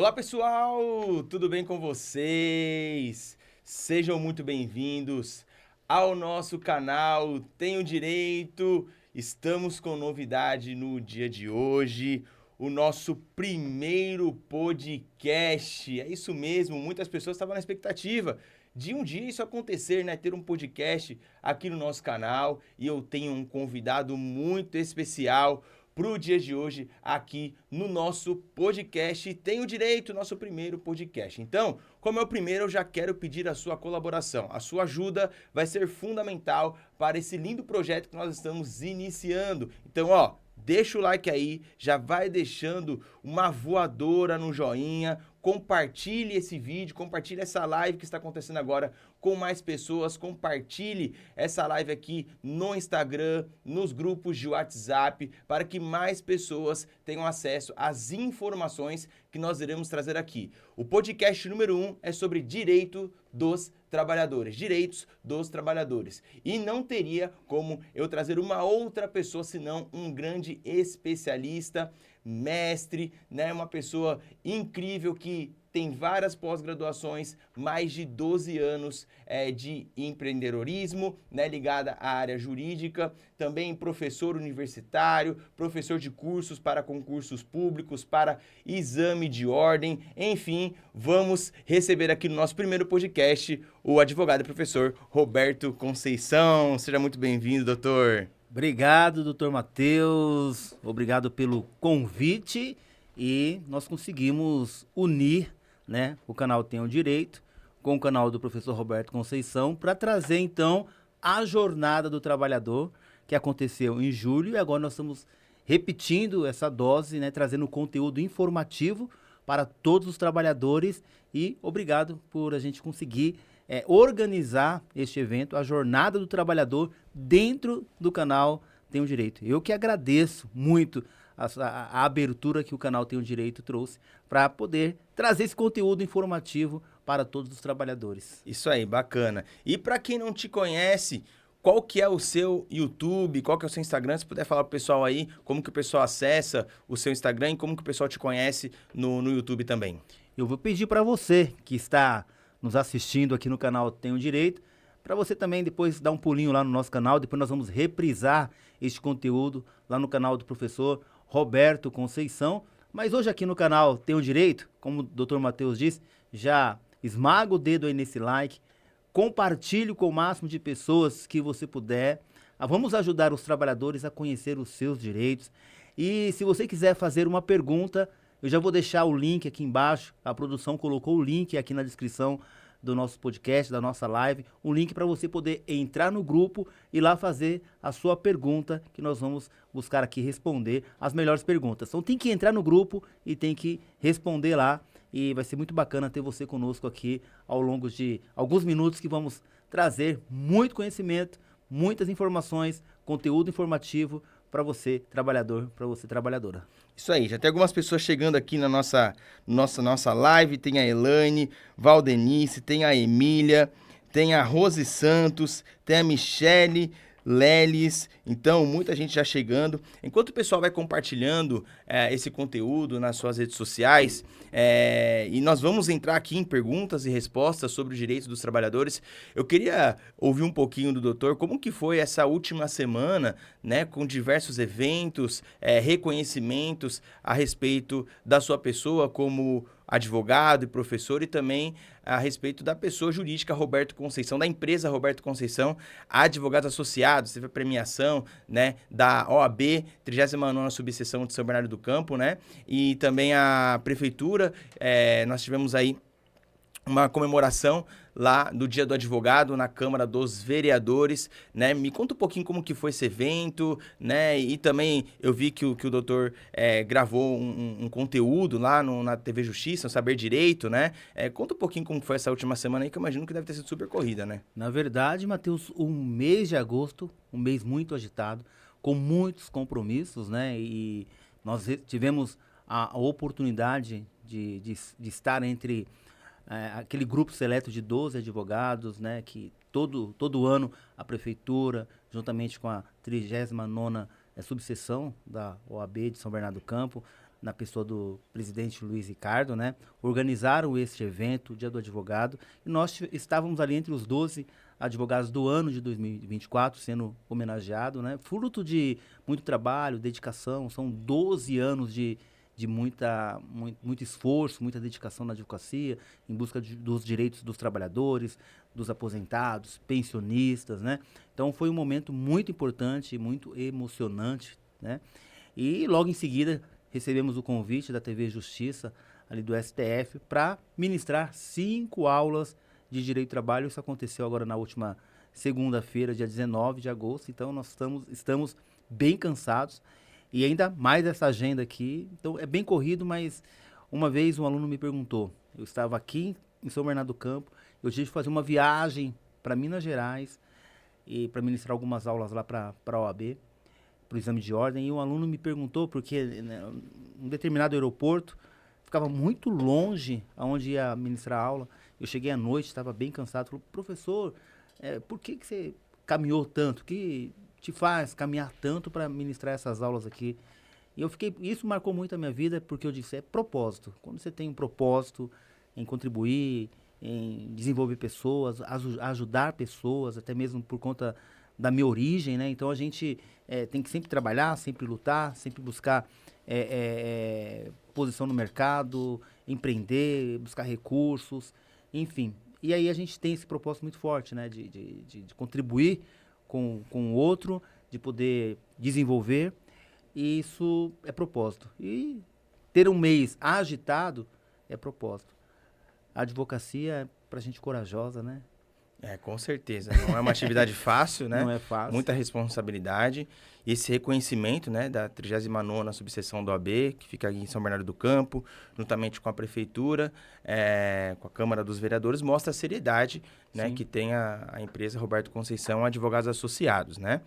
Olá pessoal, tudo bem com vocês? Sejam muito bem-vindos ao nosso canal Tenho Direito. Estamos com novidade no dia de hoje, o nosso primeiro podcast. É isso mesmo, muitas pessoas estavam na expectativa de um dia isso acontecer, né? Ter um podcast aqui no nosso canal e eu tenho um convidado muito especial para o dia de hoje aqui no nosso podcast Tenho Direito, nosso primeiro podcast. Então, como é o primeiro, eu já quero pedir a sua colaboração. A sua ajuda vai ser fundamental para esse lindo projeto que nós estamos iniciando. Então, deixa o like aí, já vai deixando uma voadora no joinha, compartilhe esse vídeo, compartilhe essa live que está acontecendo agora com mais pessoas, compartilhe essa live aqui no Instagram, nos grupos de WhatsApp, para que mais pessoas tenham acesso às informações que nós iremos trazer aqui. O podcast número 1 é sobre direito dos trabalhadores, direitos dos trabalhadores. E não teria como eu trazer uma outra pessoa senão um grande especialista, mestre, né, uma pessoa incrível que tem várias pós-graduações, mais de 12 anos de empreendedorismo, né, ligada à área jurídica, também professor universitário, professor de cursos para concursos públicos, para exame de ordem, enfim, vamos receber aqui no nosso primeiro podcast o advogado e professor Roberto Conceição. Seja muito bem-vindo, doutor. Obrigado, doutor Matheus. Obrigado pelo convite e nós conseguimos unir, né, o canal Tenho Direito com o canal do professor Roberto Conceição para trazer, então, a Jornada do Trabalhador, que aconteceu em julho, e agora nós estamos repetindo essa dose, né, trazendo conteúdo informativo para todos os trabalhadores e obrigado por a gente conseguir organizar este evento, a Jornada do Trabalhador, dentro do canal Tenho Direito. Eu que agradeço muito a abertura que o canal Tenho Direito trouxe para poder trazer esse conteúdo informativo para todos os trabalhadores. Isso aí, bacana. E para quem não te conhece, qual que é o seu YouTube, qual que é o seu Instagram? Se puder falar pro pessoal aí, como que o pessoal acessa o seu Instagram e como que o pessoal te conhece no YouTube também. Eu vou pedir para você que está nos assistindo aqui no canal Tenho Direito, para você também depois dar um pulinho lá no nosso canal, depois nós vamos reprisar este conteúdo lá no canal do professor Roberto Conceição, mas hoje aqui no canal Tenho Direito, como o Dr. Matheus disse, já esmaga o dedo aí nesse like, compartilhe com o máximo de pessoas que você puder, vamos ajudar os trabalhadores a conhecer os seus direitos, e se você quiser fazer uma pergunta, eu já vou deixar o link aqui embaixo, a produção colocou o link aqui na descrição do nosso podcast, da nossa live, um link para você poder entrar no grupo e lá fazer a sua pergunta, que nós vamos buscar aqui responder as melhores perguntas. Então tem que entrar no grupo e tem que responder lá, e vai ser muito bacana ter você conosco aqui ao longo de alguns minutos que vamos trazer muito conhecimento, muitas informações, conteúdo informativo para você, trabalhador, para você, trabalhadora. Isso aí, já tem algumas pessoas chegando aqui na nossa live. Tem a Elaine, Valdenice, tem a Emília, tem a Rose Santos, tem a Michele Leles, então muita gente já chegando. Enquanto o pessoal vai compartilhando esse conteúdo nas suas redes sociais, e nós vamos entrar aqui em perguntas e respostas sobre os direitos dos trabalhadores, eu queria ouvir um pouquinho do doutor, como que foi essa última semana, né, com diversos eventos, reconhecimentos a respeito da sua pessoa como advogado e professor, e também a respeito da pessoa jurídica Roberto Conceição, da empresa Roberto Conceição, advogados associados. Teve a premiação, né, da OAB, 39ª subseção de São Bernardo do Campo, né, e também a prefeitura, nós tivemos aí uma comemoração lá do Dia do Advogado na Câmara dos Vereadores, né? Me conta um pouquinho como que foi esse evento, né? E também eu vi que o doutor gravou um conteúdo lá na TV Justiça, no Saber Direito, né? Conta um pouquinho como foi essa última semana aí, que eu imagino que deve ter sido super corrida, né? Na verdade, Matheus, o mês de agosto, um mês muito agitado, com muitos compromissos, né? E nós tivemos a oportunidade de estar entre aquele grupo seleto de 12 advogados, né? Que todo ano a prefeitura, juntamente com a 39ª subseção da OAB de São Bernardo do Campo, na pessoa do presidente Luiz Ricardo, né, organizaram este evento, Dia do Advogado, e nós estávamos ali entre os 12 advogados do ano de 2024, sendo homenageado, né, fruto de muito trabalho, dedicação, são 12 anos de muito esforço, muita dedicação na advocacia, em busca dos direitos dos trabalhadores, dos aposentados, pensionistas, né? Então foi um momento muito importante, muito emocionante, né? E logo em seguida recebemos o convite da TV Justiça, ali do STF, para ministrar 5 aulas de Direito do Trabalho. Isso aconteceu agora na última segunda-feira, dia 19 de agosto, então nós estamos bem cansados. E ainda mais essa agenda aqui. Então, é bem corrido, mas uma vez um aluno me perguntou. Eu estava aqui em São Bernardo do Campo, eu tive que fazer uma viagem para Minas Gerais e para ministrar algumas aulas lá para a OAB, para o exame de ordem. E um aluno me perguntou, porque né, um determinado aeroporto ficava muito longe aonde ia ministrar a aula. Eu cheguei à noite, estava bem cansado. Falei, professor, por que você caminhou tanto? Que te faz caminhar tanto para ministrar essas aulas aqui? E isso marcou muito a minha vida, porque eu disse, é propósito. Quando você tem um propósito em contribuir, em desenvolver pessoas, ajudar pessoas, até mesmo por conta da minha origem, né? Então a gente tem que sempre trabalhar, sempre lutar, sempre buscar posição no mercado, empreender, buscar recursos, enfim. E aí a gente tem esse propósito muito forte, né? De contribuir com o outro, de poder desenvolver, e isso é propósito. E ter um mês agitado é propósito. A advocacia é pra gente corajosa, né? Com certeza. Não é uma atividade fácil, né? Não é fácil. Muita responsabilidade. E esse reconhecimento, né, da 39ª subseção do AB, que fica aqui em São Bernardo do Campo, juntamente com a Prefeitura, com a Câmara dos Vereadores, mostra a seriedade, né, que tem a empresa Roberto Conceição Advogados Associados, né?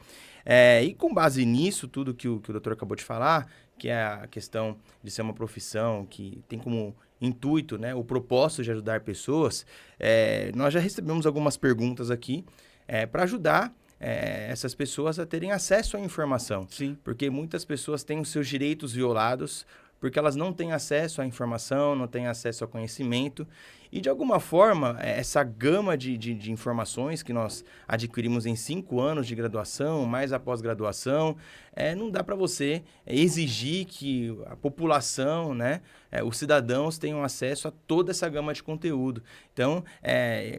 E com base nisso, tudo que o doutor acabou de falar, que é a questão de ser uma profissão que tem como intuito, né, o propósito de ajudar pessoas, nós já recebemos algumas perguntas aqui para ajudar essas pessoas a terem acesso à informação. Sim. Porque muitas pessoas têm os seus direitos violados porque elas não têm acesso à informação, não têm acesso ao conhecimento. E, de alguma forma, essa gama de informações que nós adquirimos em 5 anos de graduação, mais a pós-graduação, não dá para você exigir que a população, né, os cidadãos tenham acesso a toda essa gama de conteúdo. Então,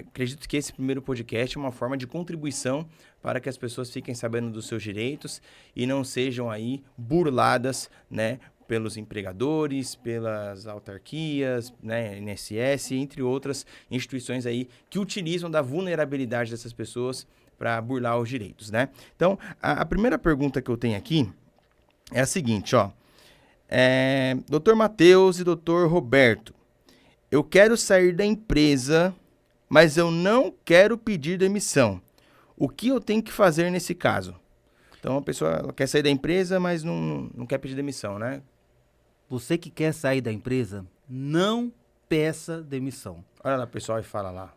acredito que esse primeiro podcast é uma forma de contribuição para que as pessoas fiquem sabendo dos seus direitos e não sejam aí burladas, né, pelos empregadores, pelas autarquias, né, INSS, entre outras instituições aí que utilizam da vulnerabilidade dessas pessoas para burlar os direitos, né? Então, a primeira pergunta que eu tenho aqui é a seguinte, ó. Dr. Matheus e Dr. Roberto, eu quero sair da empresa, mas eu não quero pedir demissão. O que eu tenho que fazer nesse caso? Então, a pessoa ela quer sair da empresa, mas não quer pedir demissão, né? Você que quer sair da empresa, não peça demissão. Olha lá, pessoal, e fala lá.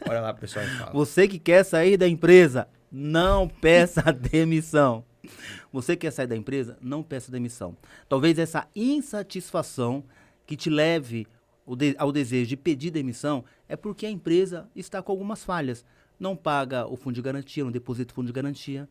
Olha lá, pessoal, e fala. Você que quer sair da empresa, não peça demissão. Você que quer sair da empresa, não peça demissão. Talvez essa insatisfação que te leve ao desejo de pedir demissão é porque a empresa está com algumas falhas. Não paga o fundo de garantia, não deposita o fundo de garantia,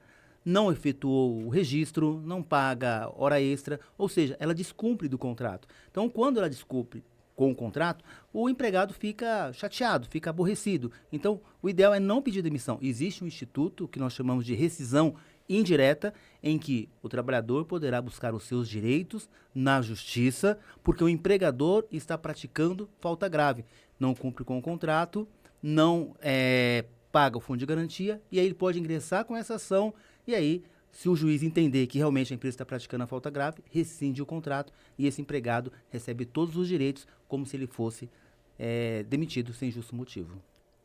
não efetuou o registro, não paga hora extra, ou seja, ela descumpre do contrato. Então, quando ela descumpre com o contrato, o empregado fica chateado, fica aborrecido. Então, o ideal é não pedir demissão. Existe um instituto que nós chamamos de rescisão indireta, em que o trabalhador poderá buscar os seus direitos na justiça, porque o empregador está praticando falta grave. Não cumpre com o contrato, não paga o fundo de garantia, e aí ele pode ingressar com essa ação. E aí, se o juiz entender que realmente a empresa está praticando a falta grave, rescinde o contrato e esse empregado recebe todos os direitos como se ele fosse demitido sem justo motivo.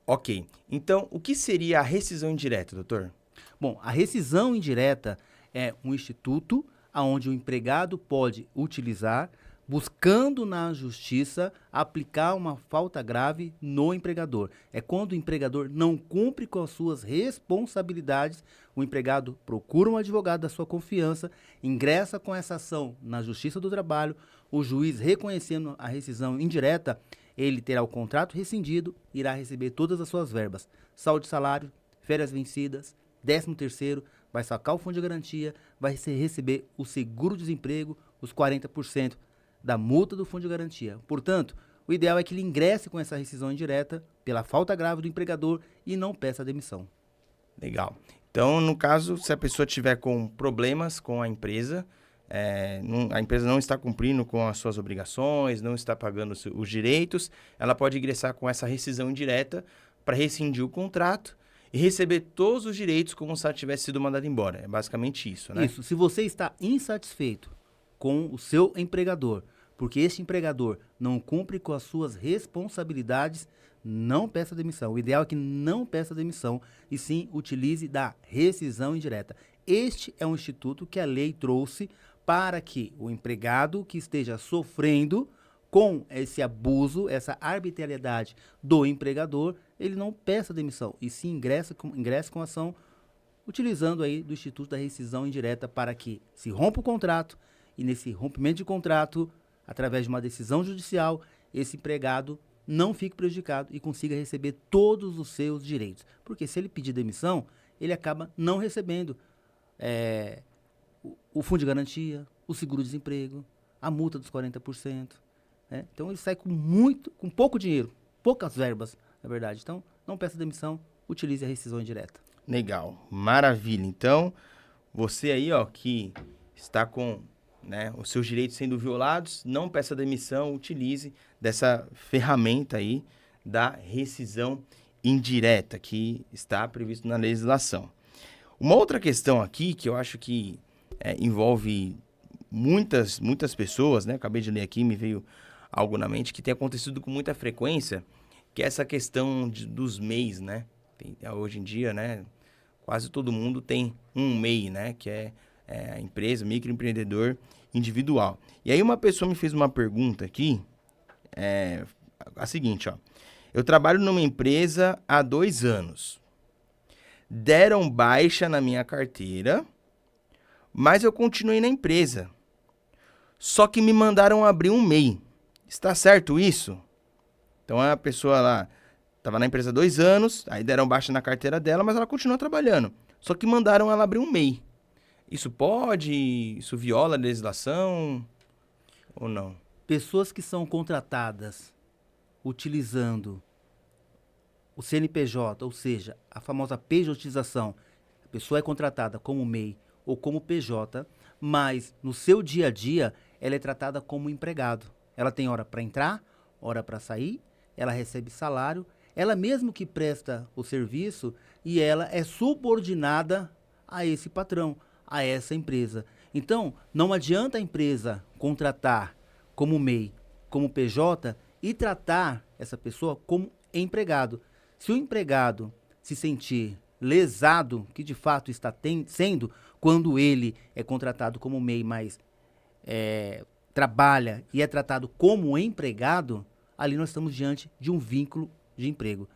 Ok. Então, o que seria a rescisão indireta, doutor? Bom, a rescisão indireta é um instituto onde o empregado pode utilizar, buscando na justiça aplicar uma falta grave no empregador. É quando o empregador não cumpre com as suas responsabilidades, o empregado procura um advogado da sua confiança, ingressa com essa ação na Justiça do Trabalho, o juiz reconhecendo a rescisão indireta, ele terá o contrato rescindido, irá receber todas as suas verbas, saúde e salário, férias vencidas, 13º, vai sacar o fundo de garantia, vai receber o seguro-desemprego, os 40% da multa do fundo de garantia. Portanto, o ideal é que ele ingresse com essa rescisão indireta pela falta grave do empregador e não peça demissão. Legal. Então, no caso, se a pessoa tiver com problemas com a empresa não está cumprindo com as suas obrigações, não está pagando os direitos, ela pode ingressar com essa rescisão indireta para rescindir o contrato e receber todos os direitos como se ela tivesse sido mandada embora. É basicamente isso, né? Isso. Se você está insatisfeito com o seu empregador, porque este empregador não cumpre com as suas responsabilidades, não peça demissão. O ideal é que não peça demissão e sim utilize da rescisão indireta. Este é um instituto que a lei trouxe para que o empregado que esteja sofrendo com esse abuso, essa arbitrariedade do empregador, ele não peça demissão e sim ingresse com ação utilizando aí do instituto da rescisão indireta para que se rompa o contrato e nesse rompimento de contrato, através de uma decisão judicial, esse empregado não fique prejudicado e consiga receber todos os seus direitos. Porque se ele pedir demissão, ele acaba não recebendo o fundo de garantia, o seguro-desemprego, a multa dos 40%. Né? Então ele sai com pouco dinheiro, poucas verbas, na verdade. Então não peça demissão, utilize a rescisão indireta. Legal, maravilha. Então, você aí, ó, que está com os seus direitos sendo violados, não peça demissão, utilize dessa ferramenta aí da rescisão indireta que está previsto na legislação. Uma outra questão aqui que eu acho que envolve muitas pessoas, né? Acabei de ler aqui, me veio algo na mente que tem acontecido com muita frequência, que é essa questão dos MEIs, né? Hoje em dia, né? Quase todo mundo tem um MEI, né? Que é a empresa, microempreendedor individual. E aí uma pessoa me fez uma pergunta aqui, a seguinte, ó. Eu trabalho numa empresa há 2 anos. Deram baixa na minha carteira, mas eu continuei na empresa. Só que me mandaram abrir um MEI. Está certo isso? Então a pessoa lá estava na empresa há 2 anos, aí deram baixa na carteira dela, mas ela continuou trabalhando. Só que mandaram ela abrir um MEI. Isso pode? Isso viola a legislação ou não? Pessoas que são contratadas utilizando o CNPJ, ou seja, a famosa pejotização, a pessoa é contratada como MEI ou como PJ, mas no seu dia a dia ela é tratada como empregado. Ela tem hora para entrar, hora para sair, ela recebe salário, ela mesmo que presta o serviço e ela é subordinada a esse patrão, a essa empresa. Então, não adianta a empresa contratar como MEI, como PJ e tratar essa pessoa como empregado. Se o empregado se sentir lesado, que de fato está sendo, quando ele é contratado como MEI, mas trabalha e é tratado como empregado, ali nós estamos diante de um vínculo de emprego.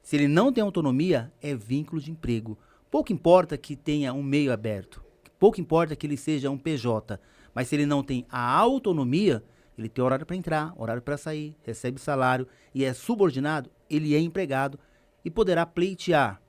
Se ele não tem autonomia, é vínculo de emprego. Pouco importa que tenha um MEI aberto, pouco importa que ele seja um PJ, mas se ele não tem a autonomia, ele tem horário para entrar, horário para sair, recebe salário e é subordinado, ele é empregado e poderá pleitear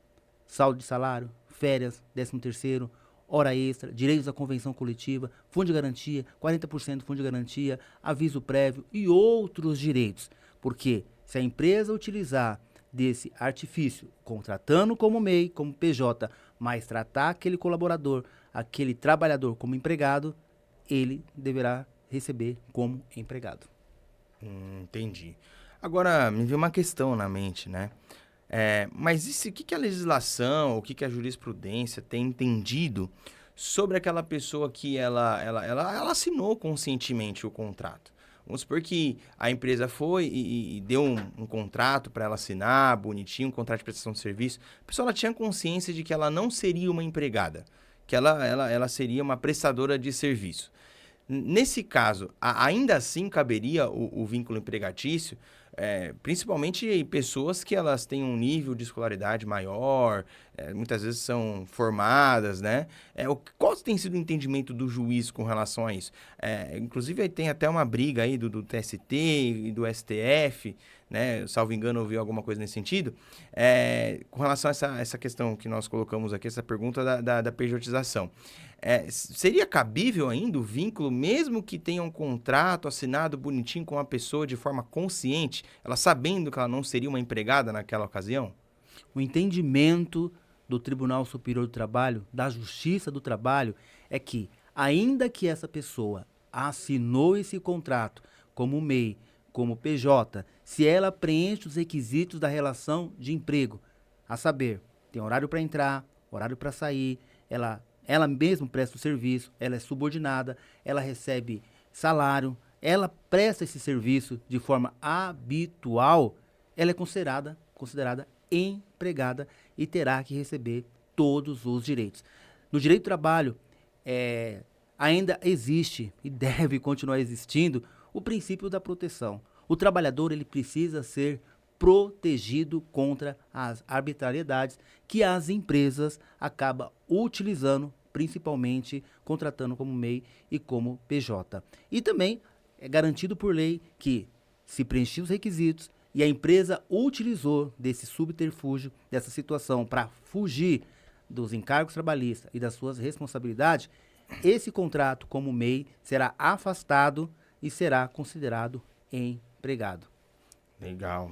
saldo de salário, férias, 13º, hora extra, direitos à convenção coletiva, fundo de garantia, 40% fundo de garantia, aviso prévio e outros direitos. Porque se a empresa utilizar desse artifício, contratando como MEI, como PJ, mas tratar aquele colaborador, aquele trabalhador como empregado, ele deverá receber como empregado. Entendi. Agora, me veio uma questão na mente, né? Mas o que a legislação, o que a jurisprudência tem entendido sobre aquela pessoa que ela assinou conscientemente o contrato? Vamos supor que a empresa foi e deu um contrato para ela assinar, bonitinho, um contrato de prestação de serviço. A pessoa ela tinha consciência de que ela não seria uma empregada, que ela seria uma prestadora de serviço. Nesse caso, ainda assim caberia o vínculo empregatício, principalmente pessoas que elas têm um nível de escolaridade maior, muitas vezes são formadas, né? Qual tem sido o entendimento do juiz com relação a isso? Inclusive, tem até uma briga aí do TST e do STF, né? Salvo engano, ouviu alguma coisa nesse sentido. Com relação a essa questão que nós colocamos aqui, essa pergunta da pejotização. Seria cabível ainda o vínculo, mesmo que tenha um contrato assinado bonitinho com uma pessoa de forma consciente, ela sabendo que ela não seria uma empregada naquela ocasião? O entendimento do Tribunal Superior do Trabalho, da Justiça do Trabalho, é que, ainda que essa pessoa assinou esse contrato como MEI, como PJ, se ela preenche os requisitos da relação de emprego, a saber, tem horário para entrar, horário para sair, ela mesma presta o serviço, ela é subordinada, ela recebe salário, ela presta esse serviço de forma habitual, ela é considerada empregada e terá que receber todos os direitos. No direito do trabalho, ainda existe e deve continuar existindo o princípio da proteção. O trabalhador ele precisa ser protegido contra as arbitrariedades que as empresas acabam utilizando, principalmente contratando como MEI e como PJ. E também é garantido por lei que, se preencher os requisitos e a empresa utilizou desse subterfúgio, dessa situação para fugir dos encargos trabalhistas e das suas responsabilidades, esse contrato como MEI será afastado e será considerado empregado. Legal.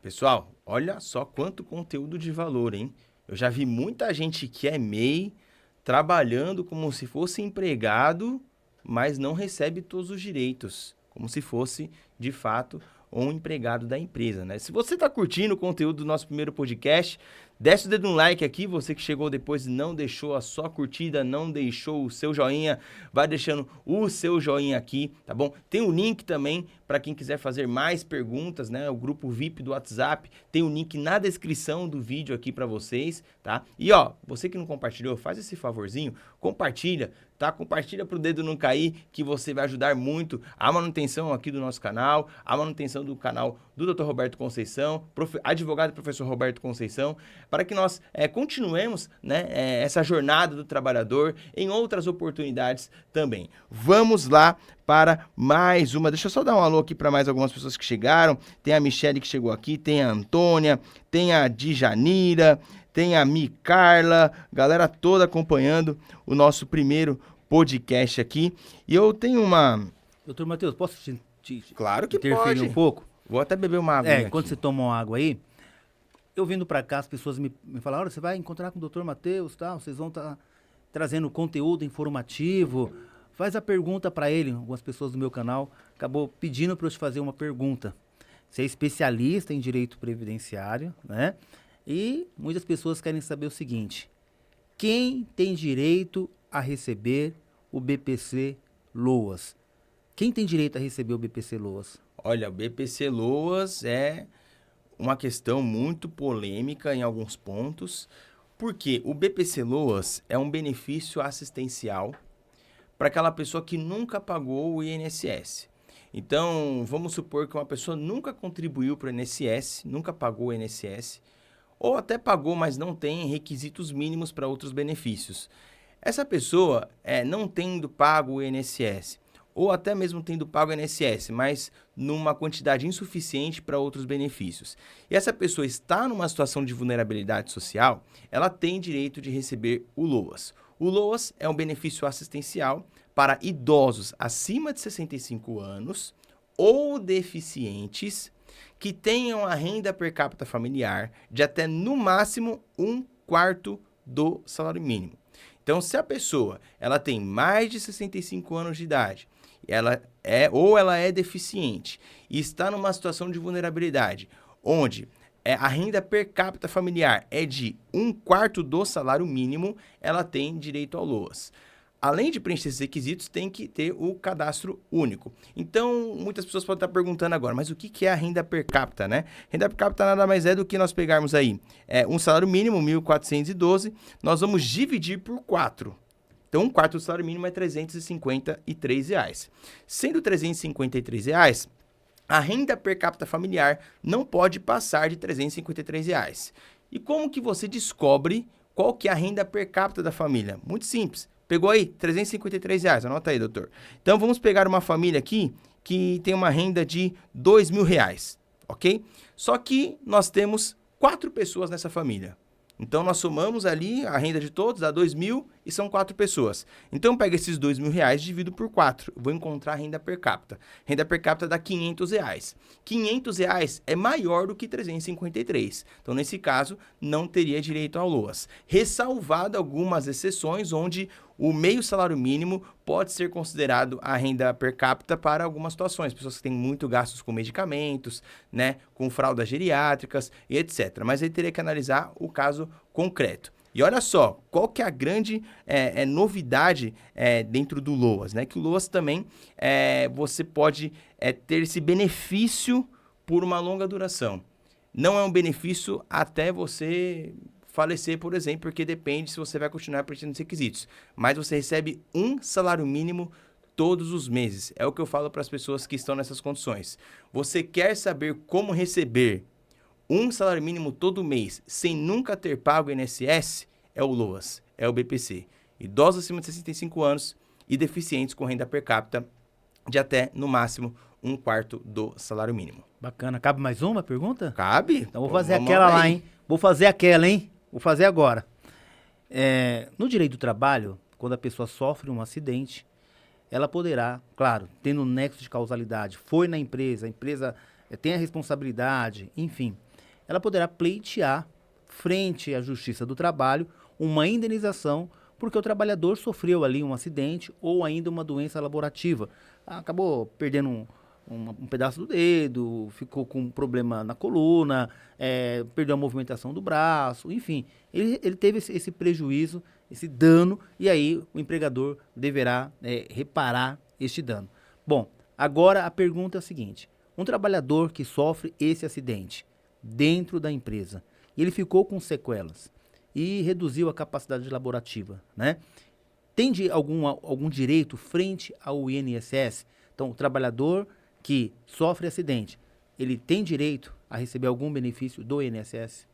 Pessoal, olha só quanto conteúdo de valor, hein? Eu já vi muita gente que é MEI trabalhando como se fosse empregado, mas não recebe todos os direitos, como se fosse, de fato, um empregado da empresa, né? Se você está curtindo o conteúdo do nosso primeiro podcast, desce o dedo no like aqui, você que chegou depois e não deixou a sua curtida, não deixou o seu joinha, vai deixando o seu joinha aqui, tá bom? Tem um link também para quem quiser fazer mais perguntas, né? O grupo VIP do WhatsApp, tem um link na descrição do vídeo aqui para vocês, tá? E ó, você que não compartilhou, faz esse favorzinho, compartilha, tá? Compartilha para o dedo não cair, que você vai ajudar muito a manutenção aqui do nosso canal, a manutenção do canal do Dr. Roberto Conceição, advogado e professor Roberto Conceição, para que nós continuemos, né, essa jornada do trabalhador em outras oportunidades também. Vamos lá para mais uma. Deixa eu só dar um alô aqui para mais algumas pessoas que chegaram. Tem a Michele que chegou aqui, tem a Antônia, tem a Djanira, tem a Micarla, galera toda acompanhando o nosso primeiro podcast aqui. E eu tenho uma... Doutor Matheus, posso claro que interferir pode. um pouco? Vou até beber uma água aqui. Quando você toma uma água aí, eu vindo para cá, as pessoas me falaram, olha, você vai encontrar com o doutor Matheus, tal, vocês vão estar trazendo conteúdo informativo. Faz a pergunta para ele. Algumas pessoas do meu canal acabou pedindo para eu te fazer uma pergunta. Você é especialista em direito previdenciário, né? E muitas pessoas querem saber o seguinte: quem tem direito a receber o BPC Loas? Quem tem direito a receber o BPC Loas? Olha, o BPC Loas é uma questão muito polêmica em alguns pontos, porque o BPC Loas é um benefício assistencial para aquela pessoa que nunca pagou o INSS. Então, vamos supor que uma pessoa nunca contribuiu para o INSS, nunca pagou o INSS, ou até pagou, mas não tem requisitos mínimos para outros benefícios. Essa pessoa, não tendo pago o INSS, ou até mesmo tendo pago o INSS, mas numa quantidade insuficiente para outros benefícios. E essa pessoa está numa situação de vulnerabilidade social, ela tem direito de receber o LOAS. O LOAS é um benefício assistencial para idosos acima de 65 anos ou deficientes que tenham a renda per capita familiar de até, no máximo, 1/4 do salário mínimo. Então, se a pessoa ela tem mais de 65 anos de idade, ela é deficiente e está numa situação de vulnerabilidade, onde a renda per capita familiar é de 1/4 do salário mínimo, ela tem direito ao LOAS. Além de preencher esses requisitos, tem que ter o cadastro único. Então, muitas pessoas podem estar perguntando agora, mas o que é a renda per capita, né? Renda per capita nada mais é do que nós pegarmos aí um salário mínimo, 1.412, nós vamos dividir por 4. Então, um quarto do salário mínimo é R$ 353. Sendo R$ 353, a renda per capita familiar não pode passar de R$ 353. E como que você descobre qual que é a renda per capita da família? Muito simples. Pegou aí? R$ 353. Anota aí, doutor. Então, vamos pegar uma família aqui que tem uma renda de R$ 2.000, ok? Só que nós temos 4 pessoas nessa família. Então, nós somamos ali a renda de todos, dá 2.000 e são 4 pessoas. Então, pega esses R$ 2.000 e divido por 4. Vou encontrar a renda per capita. Renda per capita dá R$ 500. R$ 500 é maior do que 353. Então, nesse caso, não teria direito ao LOAS. Ressalvado algumas exceções onde o meio salário mínimo pode ser considerado a renda per capita para algumas situações. Pessoas que têm muito gastos com medicamentos, né, com fraldas geriátricas e etc. Mas aí teria que analisar o caso concreto. E olha só, qual que é a grande novidade dentro do LOAS, né? Que o LOAS também, você pode ter esse benefício por uma longa duração. Não é um benefício até você falecer, por exemplo, porque depende se você vai continuar preenchendo os requisitos. Mas você recebe um salário mínimo todos os meses. É o que eu falo para as pessoas que estão nessas condições. Você quer saber como receber um salário mínimo todo mês sem nunca ter pago o INSS? É o LOAS, é o BPC. Idosos acima de 65 anos e deficientes com renda per capita de até, no máximo, um quarto do salário mínimo. Bacana. Cabe mais uma pergunta? Cabe. Então vou fazer aquela lá, hein? Vou fazer aquela, hein? Vou fazer agora. No direito do trabalho, quando a pessoa sofre um acidente, ela poderá, claro, tendo um nexo de causalidade, foi na empresa, a empresa tem a responsabilidade, enfim, ela poderá pleitear frente à Justiça do Trabalho uma indenização porque o trabalhador sofreu ali um acidente ou ainda uma doença laborativa. Acabou perdendo um pedaço do dedo, ficou com um problema na coluna, perdeu a movimentação do braço, enfim. Ele teve esse prejuízo, esse dano, e aí o empregador deverá reparar este dano. Bom, agora a pergunta é a seguinte. Um trabalhador que sofre esse acidente dentro da empresa, e ele ficou com sequelas e reduziu a capacidade laborativa, né? Tem algum direito frente ao INSS? Então, o trabalhador que sofre acidente, ele tem direito a receber algum benefício do INSS?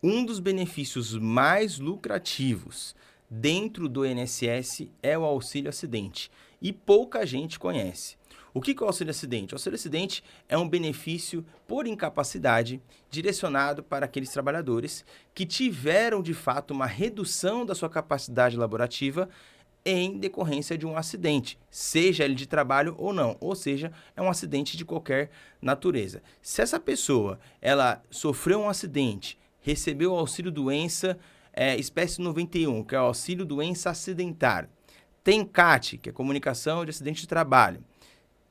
Um dos benefícios mais lucrativos dentro do INSS é o auxílio acidente, e pouca gente conhece. O que é o auxílio acidente? O auxílio acidente é um benefício por incapacidade direcionado para aqueles trabalhadores que tiveram, de fato, uma redução da sua capacidade laborativa em decorrência de um acidente, seja ele de trabalho ou não, ou seja, é um acidente de qualquer natureza. Se essa pessoa ela sofreu um acidente, recebeu o auxílio doença espécie 91, que é o auxílio doença acidentário, tem CAT, que é comunicação de acidente de trabalho,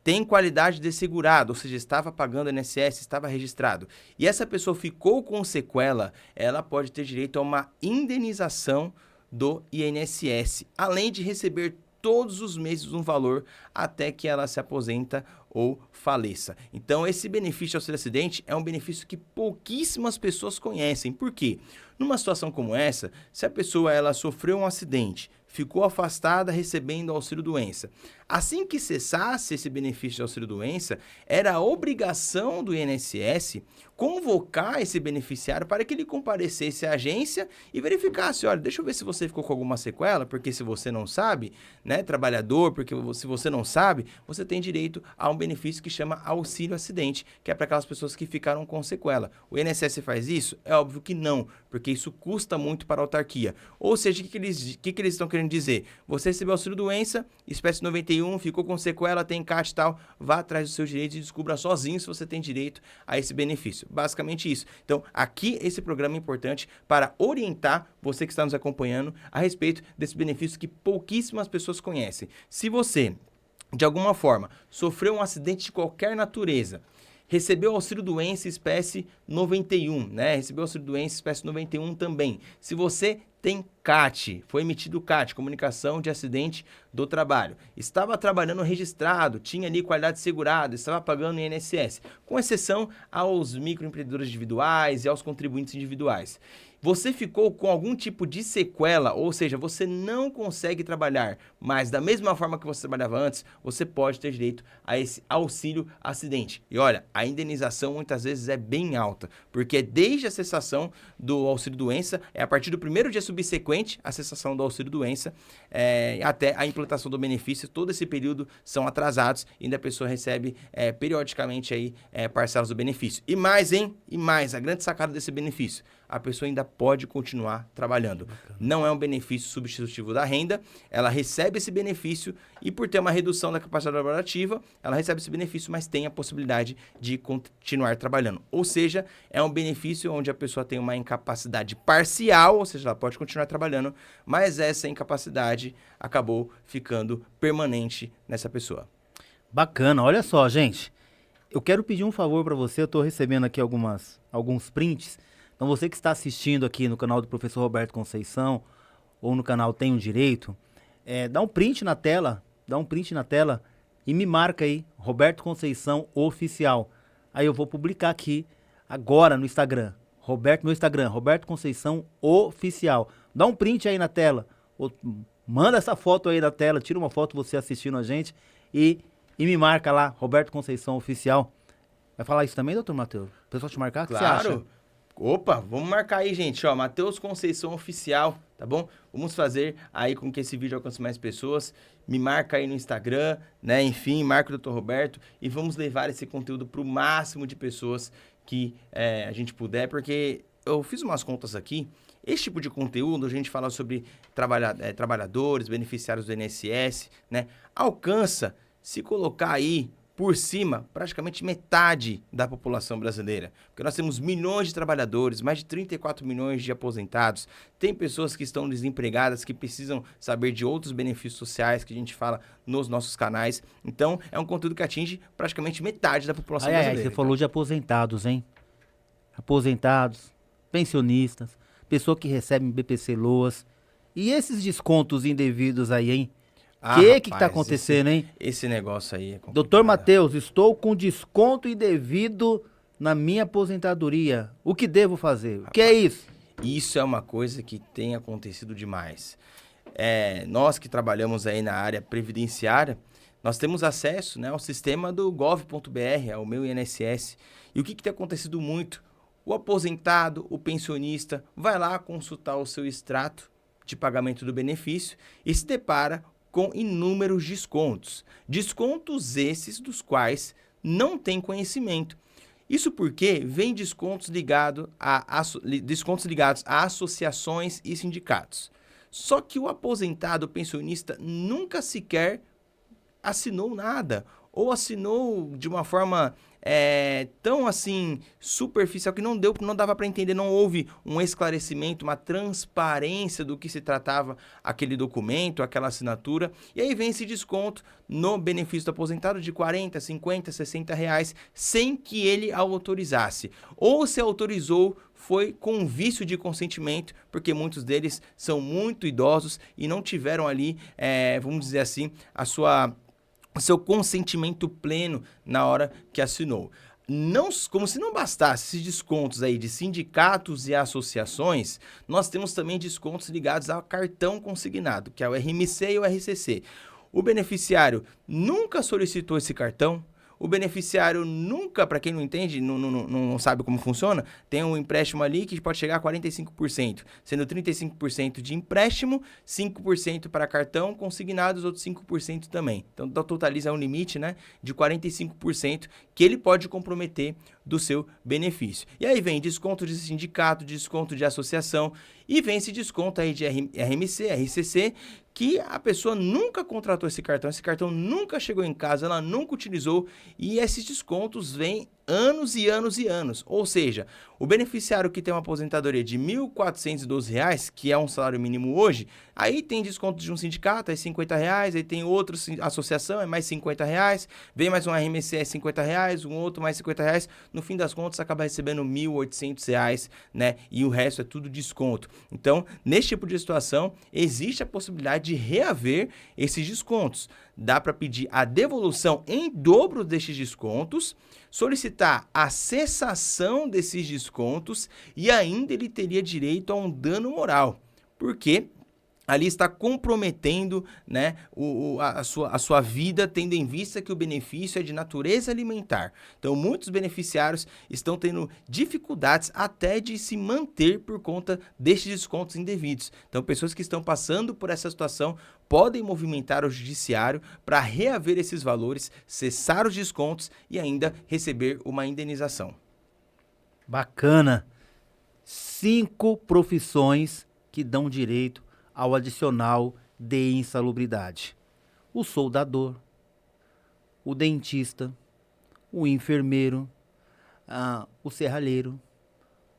tem qualidade de segurado, ou seja, estava pagando INSS, estava registrado, e essa pessoa ficou com sequela, ela pode ter direito a uma indenização do INSS, além de receber todos os meses um valor até que ela se aposenta ou faleça. Então, esse benefício de auxílio acidente é um benefício que pouquíssimas pessoas conhecem. Por quê? Numa situação como essa, se a pessoa ela sofreu um acidente, ficou afastada recebendo auxílio-doença, assim que cessasse esse benefício de auxílio-doença, era a obrigação do INSS convocar esse beneficiário para que ele comparecesse à agência e verificasse, olha, deixa eu ver se você ficou com alguma sequela, porque se você não sabe, né, trabalhador, porque se você não sabe, você tem direito a um benefício que chama auxílio-acidente, que é para aquelas pessoas que ficaram com sequela. O INSS faz isso? É óbvio que não, porque isso custa muito para a autarquia. Ou seja, o que eles estão querendo dizer? Você recebeu auxílio-doença, espécie 91, ficou com sequela, tem CAT e tal, vá atrás dos seus direitos e descubra sozinho se você tem direito a esse benefício. Basicamente isso. Então, aqui esse programa é importante para orientar você que está nos acompanhando a respeito desse benefício que pouquíssimas pessoas conhecem. Se você, de alguma forma, sofreu um acidente de qualquer natureza, recebeu auxílio-doença espécie 91, né? Recebeu auxílio-doença espécie 91 também. Se você tem CAT, foi emitido CAT, Comunicação de Acidente do Trabalho, estava trabalhando registrado, tinha ali qualidade segurada, estava pagando INSS, com exceção aos microempreendedores individuais e aos contribuintes individuais. Você ficou com algum tipo de sequela, ou seja, você não consegue trabalhar, mas da mesma forma que você trabalhava antes, você pode ter direito a esse auxílio acidente. E olha, a indenização muitas vezes é bem alta, porque desde a cessação do auxílio doença, é a partir do primeiro dia subsequente à cessação do auxílio doença, até a implantação do benefício, todo esse período são atrasados e ainda a pessoa recebe periodicamente aí parcelas do benefício. E mais, hein? E mais, a grande sacada desse benefício, a pessoa ainda pode continuar trabalhando. Não é um benefício substitutivo da renda, ela recebe esse benefício e por ter uma redução da capacidade laborativa, ela recebe esse benefício, mas tem a possibilidade de continuar trabalhando. Ou seja, é um benefício onde a pessoa tem uma incapacidade parcial, ou seja, ela pode continuar trabalhando, mas essa incapacidade acabou ficando permanente nessa pessoa. Bacana, olha só, gente. Eu quero pedir um favor para você, eu estou recebendo aqui alguns prints. Então você que está assistindo aqui no canal do professor Roberto Conceição ou no canal Tenho Direito, dá um print na tela e me marca aí, Roberto Conceição Oficial. Aí eu vou publicar aqui agora no Instagram, meu Instagram, Roberto Conceição Oficial. Dá um print aí na tela, ou manda essa foto aí na tela, tira uma foto você assistindo a gente e me marca lá, Roberto Conceição Oficial. Vai falar isso também, doutor Matheus? O pessoal te marcar? O que você acha? Opa, vamos marcar aí, gente. Ó, Matheus Conceição Oficial, tá bom? Vamos fazer aí com que esse vídeo alcance mais pessoas. Me marca aí no Instagram, né? Enfim, marca o Dr. Roberto e vamos levar esse conteúdo para o máximo de pessoas que a gente puder, porque eu fiz umas contas aqui. Esse tipo de conteúdo, a gente fala sobre trabalhadores, beneficiários do INSS, né? Alcança, se colocar aí por cima, praticamente metade da população brasileira. Porque nós temos milhões de trabalhadores, mais de 34 milhões de aposentados, tem pessoas que estão desempregadas, que precisam saber de outros benefícios sociais que a gente fala nos nossos canais. Então, é um conteúdo que atinge praticamente metade da população brasileira. Você falou de aposentados, hein? Aposentados, pensionistas, pessoa que recebe BPC Loas. E esses descontos indevidos aí, hein? Que tá acontecendo, hein? Esse negócio aí é complicado. Doutor Matheus, estou com desconto indevido na minha aposentadoria. O que devo fazer? O que é isso? Isso é uma coisa que tem acontecido demais. Nós que trabalhamos aí na área previdenciária, nós temos acesso, né, ao sistema do gov.br, ao meu INSS. E o que tem acontecido muito? O aposentado, o pensionista, vai lá consultar o seu extrato de pagamento do benefício e se depara com inúmeros descontos. Descontos esses dos quais não tem conhecimento. Isso porque vem descontos ligados a associações e sindicatos. Só que o aposentado, o pensionista, nunca sequer assinou nada. Ou assinou de uma forma tão assim superficial que não dava para entender, não houve um esclarecimento, uma transparência do que se tratava aquele documento, aquela assinatura. E aí vem esse desconto no benefício do aposentado de 40, 50, 60 reais, sem que ele autorizasse. Ou se autorizou, foi com vício de consentimento, porque muitos deles são muito idosos e não tiveram ali, vamos dizer assim, o seu consentimento pleno na hora que assinou. Como se não bastasse esses descontos aí de sindicatos e associações, nós temos também descontos ligados ao cartão consignado, que é o RMC e o RCC. O beneficiário nunca solicitou esse cartão. O beneficiário nunca, para quem não entende, não sabe como funciona, tem um empréstimo ali que pode chegar a 45%, sendo 35% de empréstimo, 5% para cartão consignado, os outros 5% também. Então, totaliza um limite, né, de 45% que ele pode comprometer do seu benefício. E aí vem desconto de sindicato, desconto de associação e vem esse desconto aí de RMC, RCC, que a pessoa nunca contratou esse cartão nunca chegou em casa, ela nunca utilizou e esses descontos vêm anos e anos e anos. Ou seja, o beneficiário que tem uma aposentadoria de R$ 1.412, que é um salário mínimo hoje, aí tem desconto de um sindicato, é R$50, aí tem outra associação, é mais R$50, vem mais um RMC, é R$50, um outro mais R$50, no fim das contas acaba recebendo R$ 1.800, né? E o resto é tudo desconto. Então, nesse tipo de situação, existe a possibilidade de reaver esses descontos. Dá para pedir a devolução em dobro destes descontos, solicitar solicitar a cessação desses descontos e ainda ele teria direito a um dano moral, porque ali está comprometendo, né, a sua vida, tendo em vista que o benefício é de natureza alimentar. Então, muitos beneficiários estão tendo dificuldades até de se manter por conta destes descontos indevidos. Então, pessoas que estão passando por essa situação podem movimentar o judiciário para reaver esses valores, cessar os descontos e ainda receber uma indenização. Bacana. 5 profissões que dão direito ao adicional de insalubridade: o soldador, o dentista, o enfermeiro, o serralheiro,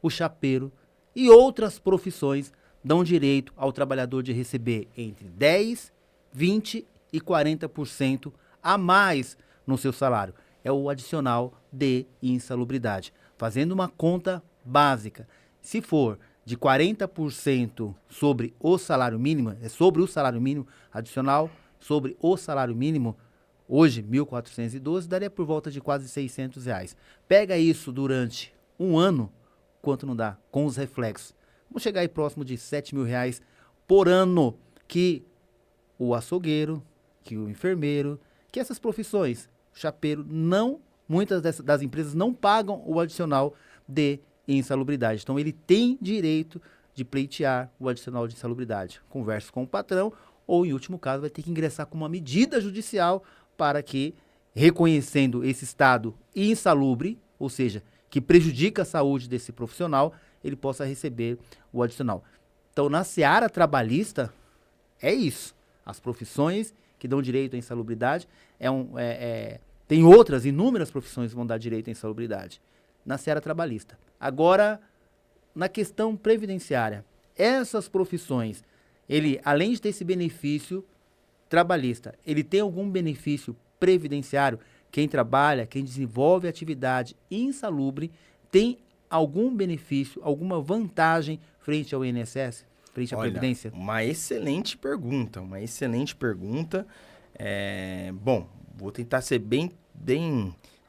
o chapeiro e outras profissões dão direito ao trabalhador de receber entre 10, 20 e 40% a mais no seu salário. É o adicional de insalubridade. Fazendo uma conta básica, se for de 40% sobre o salário mínimo, sobre o salário mínimo adicional, sobre o salário mínimo, hoje, 1.412, daria por volta de quase R$600. Pega isso durante um ano, quanto não dá? Com os reflexos. Vamos chegar aí próximo de R$7.000 por ano, que o açougueiro, que o enfermeiro, que essas profissões, o chapeiro, muitas das empresas não pagam o adicional de insalubridade. Então, ele tem direito de pleitear o adicional de insalubridade. Converse com o patrão ou, em último caso, vai ter que ingressar com uma medida judicial para que, reconhecendo esse estado insalubre, ou seja, que prejudica a saúde desse profissional, ele possa receber o adicional. Então, na seara trabalhista, é isso. As profissões que dão direito à insalubridade, tem outras, inúmeras profissões que vão dar direito à insalubridade na seara trabalhista. Agora, na questão previdenciária, essas profissões, ele, além de ter esse benefício trabalhista, ele tem algum benefício previdenciário? Quem trabalha, quem desenvolve atividade insalubre, tem algum benefício, alguma vantagem frente ao INSS, frente à Previdência? Uma excelente pergunta, Bom, vou tentar ser bem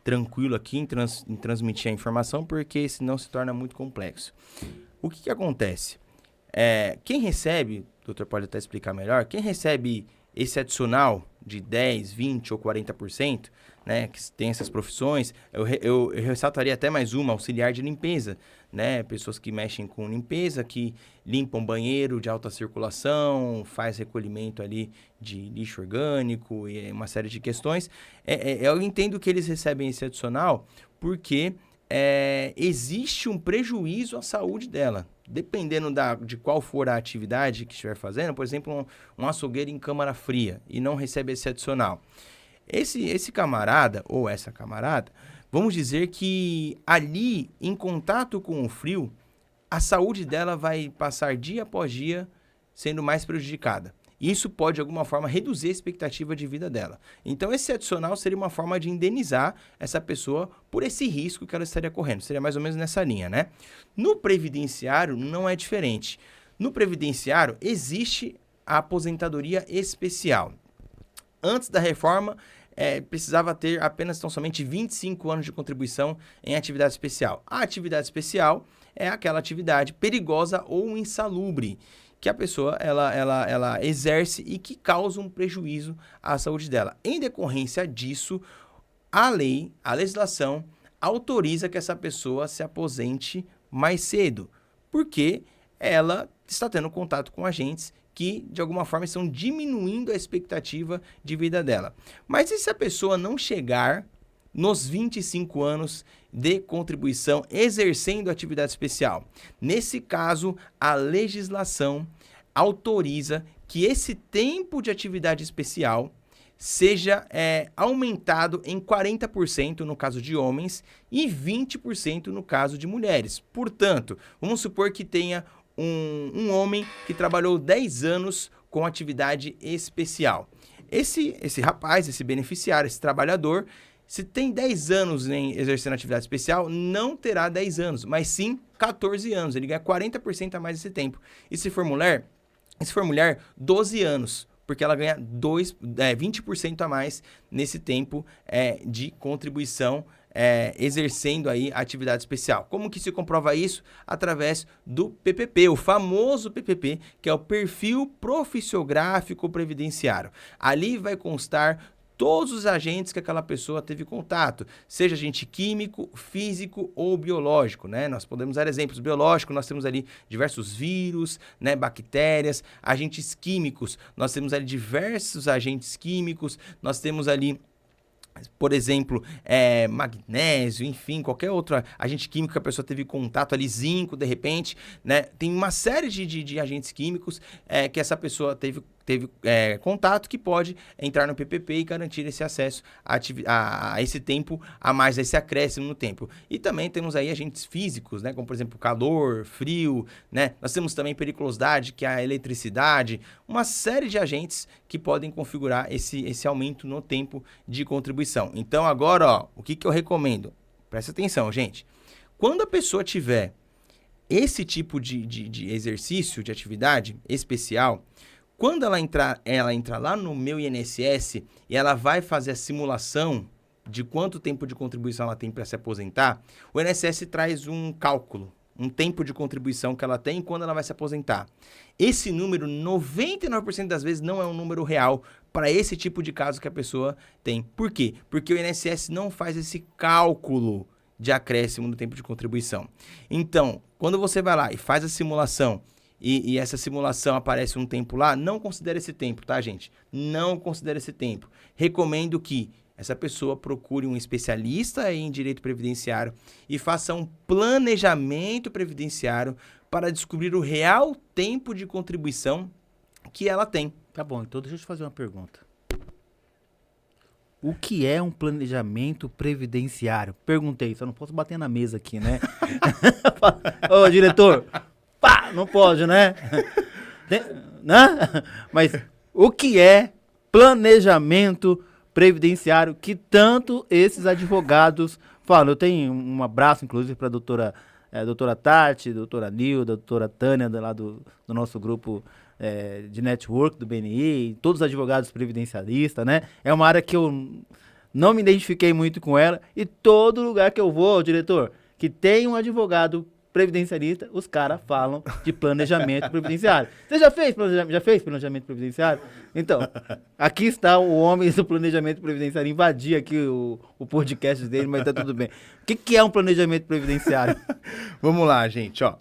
tranquilo aqui em transmitir a informação, porque senão se torna muito complexo. O que acontece? Quem recebe, o doutor pode até explicar melhor, quem recebe esse adicional de 10, 20 ou 40%, né, que tem essas profissões, eu ressaltaria até mais uma, auxiliar de limpeza, né, pessoas que mexem com limpeza, que limpam banheiro de alta circulação, faz recolhimento ali de lixo orgânico e uma série de questões. Eu entendo que eles recebem esse adicional porque existe um prejuízo à saúde dela. Dependendo de qual for a atividade que estiver fazendo, por exemplo, um açougueiro em câmara fria e não recebe esse adicional. Esse camarada ou essa camarada, vamos dizer que ali, em contato com o frio, a saúde dela vai passar dia após dia sendo mais prejudicada. Isso pode, de alguma forma, reduzir a expectativa de vida dela. Então, esse adicional seria uma forma de indenizar essa pessoa por esse risco que ela estaria correndo. Seria mais ou menos nessa linha, né? No previdenciário, não é diferente. No previdenciário, existe a aposentadoria especial. Antes da reforma, precisava ter apenas tão somente 25 anos de contribuição em atividade especial. A atividade especial é aquela atividade perigosa ou insalubre que a pessoa ela exerce e que causa um prejuízo à saúde dela. Em decorrência disso, a legislação autoriza que essa pessoa se aposente mais cedo, porque ela está tendo contato com agentes que, de alguma forma, estão diminuindo a expectativa de vida dela. Mas e se a pessoa não chegar nos 25 anos de contribuição exercendo atividade especial? Nesse caso, a legislação autoriza que esse tempo de atividade especial seja aumentado em 40% no caso de homens e 20% no caso de mulheres. Portanto, vamos supor que tenha um homem que trabalhou 10 anos com atividade especial. Esse rapaz, esse beneficiário, esse trabalhador, se tem 10 anos exercendo atividade especial, não terá 10 anos, mas sim 14 anos. Ele ganha 40% a mais desse tempo. E se for mulher, 12 anos. porque ela ganha 20% a mais nesse tempo de contribuição, exercendo aí a atividade especial. Como que se comprova isso? Através do PPP, o famoso PPP, que é o Perfil Profissiográfico Previdenciário. Ali vai constar todos os agentes que aquela pessoa teve contato, seja agente químico, físico ou biológico, né? Nós podemos dar exemplos biológicos, nós temos ali diversos vírus, né, bactérias, agentes químicos, nós temos ali diversos agentes químicos, nós temos ali, por exemplo, magnésio, enfim, qualquer outro agente químico que a pessoa teve contato ali, zinco, de repente, né? Tem uma série de agentes químicos que essa pessoa teve contato, que pode entrar no PPP e garantir esse acesso a esse tempo a mais, a esse acréscimo no tempo. E também temos aí agentes físicos, né, como por exemplo calor, frio, né? Nós temos também periculosidade, que é a eletricidade, uma série de agentes que podem configurar esse aumento no tempo de contribuição. Então agora, ó, o que eu recomendo? Presta atenção, gente. Quando a pessoa tiver esse tipo de exercício, de atividade especial, quando ela entrar lá no Meu INSS e ela vai fazer a simulação de quanto tempo de contribuição ela tem para se aposentar, o INSS traz um cálculo, um tempo de contribuição que ela tem quando ela vai se aposentar. Esse número, 99% das vezes, não é um número real para esse tipo de caso que a pessoa tem. Por quê? Porque o INSS não faz esse cálculo de acréscimo no tempo de contribuição. Então, quando você vai lá e faz a simulação, e essa simulação aparece um tempo lá, não considere esse tempo, tá, gente? Não considere esse tempo. Recomendo que essa pessoa procure um especialista em direito previdenciário e faça um planejamento previdenciário para descobrir o real tempo de contribuição que ela tem. Tá bom, então deixa eu te fazer uma pergunta. O que é um planejamento previdenciário? Perguntei, só não posso bater na mesa aqui, né? Ô, diretor, pá, não pode, né? Né? Mas o que é planejamento previdenciário que tanto esses advogados falam? Eu tenho um abraço, inclusive, para a doutora Tati, doutora Nilda, doutora Tânia, lá do nosso grupo de network do BNI, todos os advogados previdencialistas, né? É uma área que eu não me identifiquei muito com ela, e todo lugar que eu vou, diretor, que tem um advogado previdenciarista, os caras falam de planejamento previdenciário. Você já fez planejamento previdenciário? Então, aqui está o homem do planejamento previdenciário, invadir aqui o podcast dele, mas tá tudo bem. O que é um planejamento previdenciário? Vamos lá, gente, ó.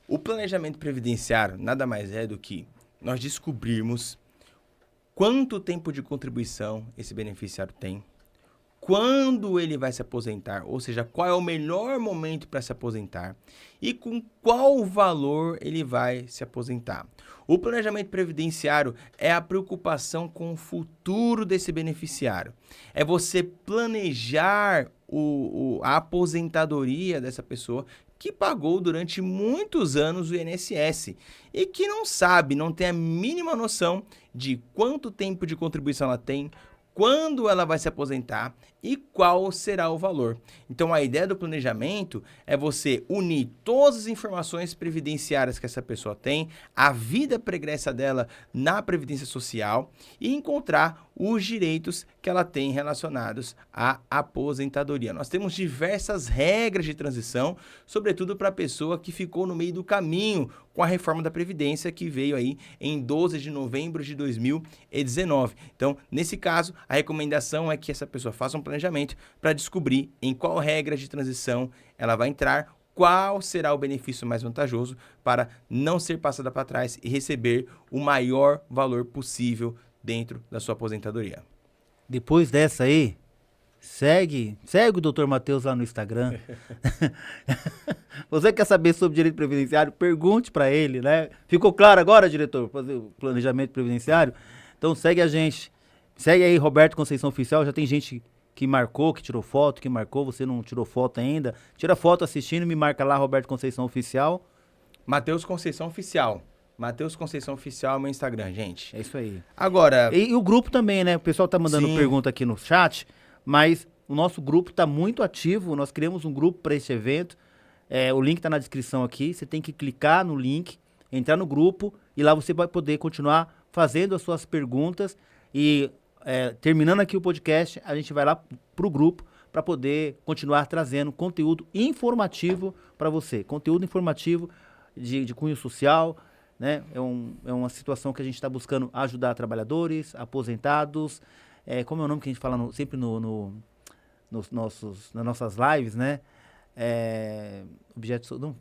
O planejamento previdenciário nada mais é do que nós descobrirmos quanto tempo de contribuição esse beneficiário tem, quando ele vai se aposentar, ou seja, qual é o melhor momento para se aposentar e com qual valor ele vai se aposentar. O planejamento previdenciário é a preocupação com o futuro desse beneficiário. É você planejar a aposentadoria dessa pessoa que pagou durante muitos anos o INSS e que não tem a mínima noção de quanto tempo de contribuição ela tem, quando ela vai se aposentar e qual será o valor. Então, a ideia do planejamento é você unir todas as informações previdenciárias que essa pessoa tem, a vida pregressa dela na Previdência Social e encontrar os direitos que ela tem relacionados à aposentadoria. Nós temos diversas regras de transição, sobretudo para a pessoa que ficou no meio do caminho com a reforma da Previdência que veio aí em 12 de novembro de 2019. Então, nesse caso, a recomendação é que essa pessoa faça um planejamento para descobrir em qual regra de transição ela vai entrar, qual será o benefício mais vantajoso para não ser passada para trás e receber o maior valor possível dentro da sua aposentadoria. Depois dessa aí, segue o Dr. Matheus lá no Instagram. Você quer saber sobre direito previdenciário? Pergunte para ele, né? Ficou claro agora, diretor, fazer o planejamento previdenciário? Então segue a gente. Segue aí, Roberto Conceição Oficial. Já tem gente que marcou, que tirou foto, que marcou. Você não tirou foto ainda? Tira foto assistindo, me marca lá, Roberto Conceição Oficial. Matheus Conceição Oficial. Matheus Conceição Oficial é meu Instagram, gente. É isso aí. Agora... E o grupo também, né? O pessoal tá mandando pergunta aqui no chat, mas o nosso grupo tá muito ativo. Nós criamos um grupo para esse evento. O link tá na descrição aqui. Você tem que clicar no link, entrar no grupo e lá você vai poder continuar fazendo as suas perguntas e terminando aqui o podcast, a gente vai lá para o grupo para poder continuar trazendo conteúdo informativo para você. Conteúdo informativo de cunho social, né? É uma situação que a gente está buscando ajudar trabalhadores, aposentados, como é o nome que a gente fala sempre nas nossas lives, né?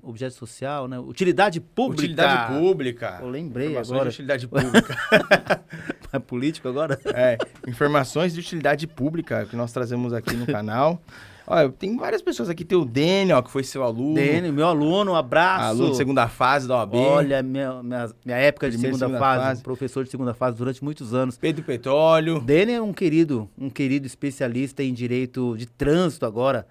Objeto social, né? Utilidade pública. Utilidade pública. Eu lembrei Informações agora. de utilidade pública. É político agora? Informações de utilidade pública que nós trazemos aqui no canal. Olha, tem várias pessoas aqui. Tem o Daniel, que foi seu aluno. Daniel, meu aluno, um abraço. Aluno de segunda fase da OAB. Olha, minha época de segunda fase, professor de segunda fase durante muitos anos. Pedro Petróleo. Daniel é um querido especialista em direito de trânsito agora.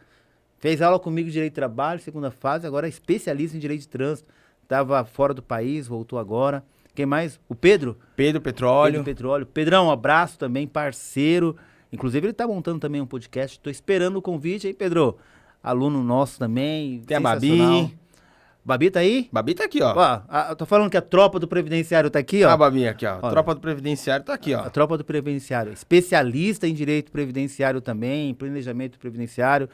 Fez aula comigo de direito de trabalho, segunda fase, agora é especialista em direito de trânsito. Estava fora do país, voltou agora. Quem mais? O Pedro? Pedro Petróleo. Pedro Petróleo. Pedrão, um abraço também, parceiro. Inclusive, ele está montando também um podcast. Estou esperando o convite aí, Pedro. Aluno nosso também. Tem a Babi. Babi tá aí? Babi tá aqui, ó. Tô falando que a tropa do Previdenciário tá aqui, ó. A Babi aqui, ó. Olha, tropa do Previdenciário tá aqui, ó. A tropa do Previdenciário. Especialista em direito previdenciário também, em planejamento previdenciário.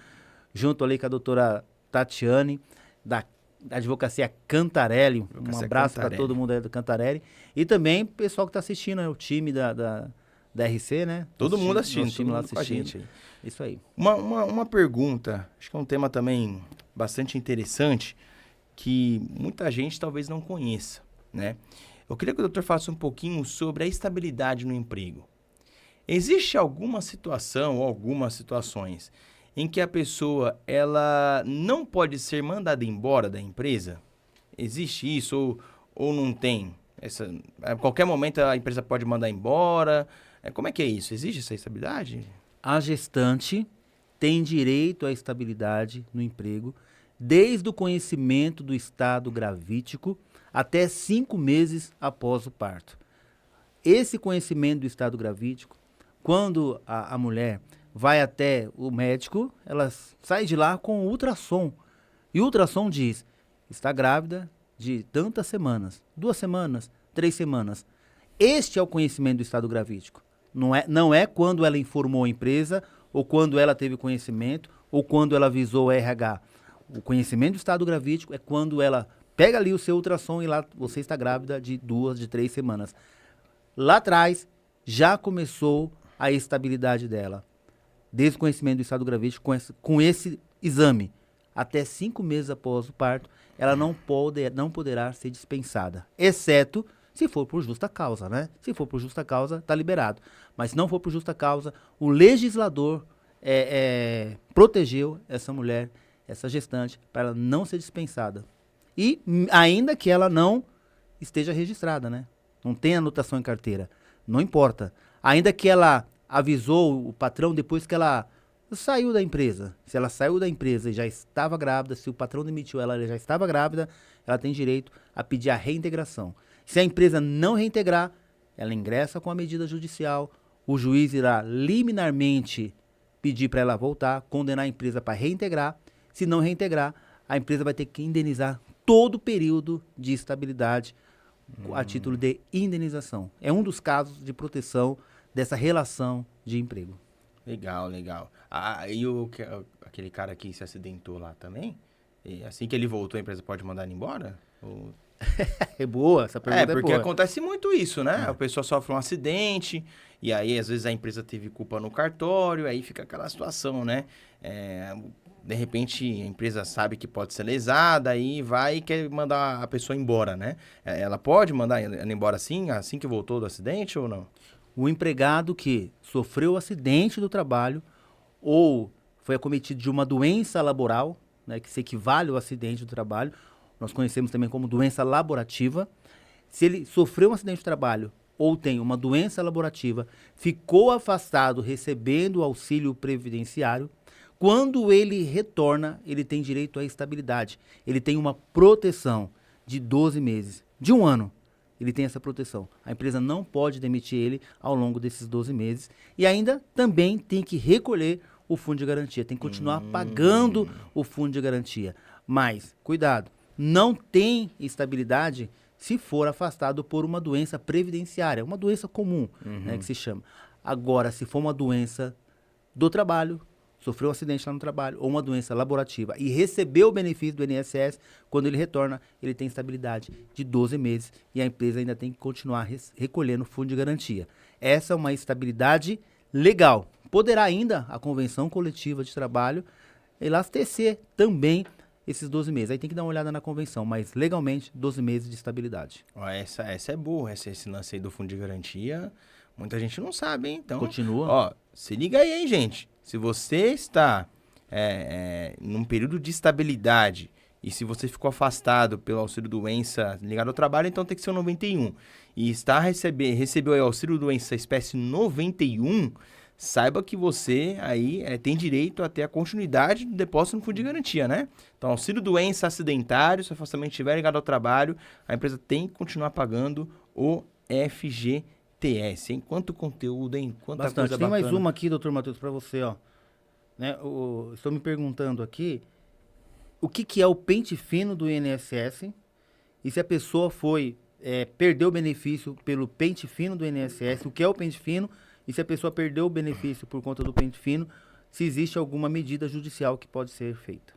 Junto ali com a doutora Tatiane, da Advocacia Cantarelli. Um abraço para todo mundo aí do Cantarelli. E também o pessoal que está assistindo, o time da RC, né? Todo mundo assistindo. Nosso time lá assistindo. Com a gente aí. Isso aí. Uma pergunta, acho que é um tema também bastante interessante, que muita gente talvez não conheça, né? Eu queria que o doutor falasse um pouquinho sobre a estabilidade no emprego. Existe alguma situação ou algumas situações em que a pessoa ela não pode ser mandada embora da empresa? Existe isso ou não tem? A qualquer momento a empresa pode mandar embora? Como é que é isso? Existe essa estabilidade? A gestante tem direito à estabilidade no emprego desde o conhecimento do estado gravídico até 5 meses após o parto. Esse conhecimento do estado gravídico, quando a mulher vai até o médico, ela sai de lá com o ultrassom. E o ultrassom diz, está grávida de tantas semanas, 2 semanas, 3 semanas. Este é o conhecimento do estado gravídico. Não é quando ela informou a empresa, ou quando ela teve conhecimento, ou quando ela avisou o RH. O conhecimento do estado gravídico é quando ela pega ali o seu ultrassom e lá você está grávida de 2, de 3 semanas. Lá atrás, já começou a estabilidade dela. Desde o conhecimento do estado gravídico, com esse exame, até 5 meses após o parto, ela não poderá ser dispensada, exceto se for por justa causa, né? Se for por justa causa, está liberado. Mas se não for por justa causa, o legislador protegeu essa mulher, essa gestante, para ela não ser dispensada. E ainda que ela não esteja registrada, né? Não tem anotação em carteira. Não importa. Ainda que ela avisou o patrão depois que ela saiu da empresa. Se ela saiu da empresa e já estava grávida, se o patrão demitiu ela, ela já estava grávida, ela tem direito a pedir a reintegração. Se a empresa não reintegrar, ela ingressa com a medida judicial, o juiz irá liminarmente pedir para ela voltar, condenar a empresa para reintegrar. Se não reintegrar, a empresa vai ter que indenizar todo o período de estabilidade a título de indenização. É um dos casos de proteção dessa relação de emprego. Legal, legal. E aquele cara que se acidentou lá também? E assim que ele voltou, a empresa pode mandar ele embora? É boa, essa pergunta é boa. Porque acontece muito isso, né? A pessoa sofre um acidente, e aí às vezes a empresa teve culpa no cartório, aí fica aquela situação, né? De repente a empresa sabe que pode ser lesada, aí vai e quer mandar a pessoa embora, né? Ela pode mandar ela embora assim que voltou do acidente ou não? O empregado que sofreu acidente do trabalho ou foi acometido de uma doença laboral, né, que se equivale ao acidente do trabalho, nós conhecemos também como doença laborativa. Se ele sofreu um acidente de trabalho ou tem uma doença laborativa, ficou afastado recebendo auxílio previdenciário, quando ele retorna, ele tem direito à estabilidade. Ele tem uma proteção de 12 meses, de 1 ano. Ele tem essa proteção. A empresa não pode demitir ele ao longo desses 12 meses. E ainda também tem que recolher o fundo de garantia. Tem que continuar pagando o fundo de garantia. Mas, cuidado, não tem estabilidade se for afastado por uma doença previdenciária, uma doença comum, né, que se chama. Agora, se for uma doença do trabalho, sofreu um acidente lá no trabalho, ou uma doença laborativa, e recebeu o benefício do INSS, quando ele retorna, ele tem estabilidade de 12 meses, e a empresa ainda tem que continuar recolhendo o fundo de garantia. Essa é uma estabilidade legal. Poderá ainda a convenção coletiva de trabalho elastecer também esses 12 meses. Aí tem que dar uma olhada na convenção, mas legalmente 12 meses de estabilidade. Ó, essa é boa, esse lance aí do fundo de garantia, muita gente não sabe, hein? Então, Continua. ó, se liga aí, hein, gente. Se você está num período de estabilidade e se você ficou afastado pelo auxílio-doença ligado ao trabalho, então tem que ser o 91. E recebeu aí o auxílio-doença espécie 91, saiba que você aí tem direito a ter a continuidade do depósito no fundo de garantia, né? Então, auxílio-doença acidentário, se o afastamento estiver ligado ao trabalho, a empresa tem que continuar pagando o FGTS, hein? Quanto conteúdo, hein? Quanta Bastante. coisa Tem bacana. mais uma aqui, doutor Matheus, para você, ó. Né, estou me perguntando aqui o que é o pente fino do INSS e se a pessoa perdeu o benefício pelo pente fino do INSS, o que é o pente fino e se a pessoa perdeu o benefício por conta do pente fino, se existe alguma medida judicial que pode ser feita.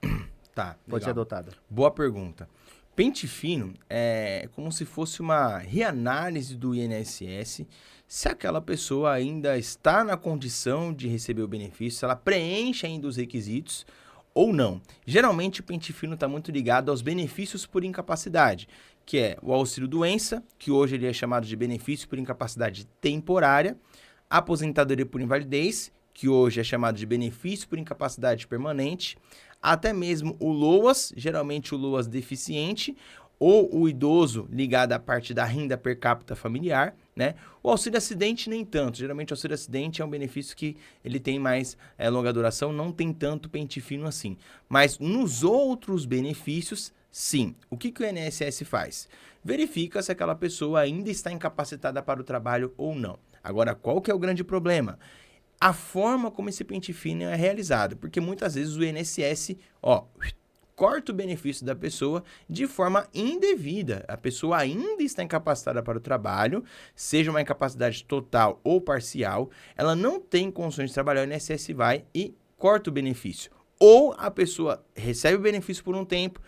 Tá, Pode ser legal. adotada. Boa pergunta. Pente fino é como se fosse uma reanálise do INSS, se aquela pessoa ainda está na condição de receber o benefício, se ela preenche ainda os requisitos ou não. Geralmente o pente fino está muito ligado aos benefícios por incapacidade, que é o auxílio-doença, que hoje ele é chamado de benefício por incapacidade temporária, aposentadoria por invalidez, que hoje é chamado de benefício por incapacidade permanente, até mesmo o LOAS, geralmente o LOAS deficiente, ou o idoso ligado à parte da renda per capita familiar, né? O auxílio acidente nem tanto, geralmente o auxílio acidente é um benefício que ele tem mais longa duração, não tem tanto pente fino assim. Mas nos outros benefícios, sim. O que o INSS faz? Verifica se aquela pessoa ainda está incapacitada para o trabalho ou não. Agora, qual que é o grande problema? A forma como esse pente fino é realizado, porque muitas vezes o INSS, corta o benefício da pessoa de forma indevida. A pessoa ainda está incapacitada para o trabalho, seja uma incapacidade total ou parcial, ela não tem condições de trabalhar, o INSS vai e corta o benefício. Ou a pessoa recebe o benefício por um tempo,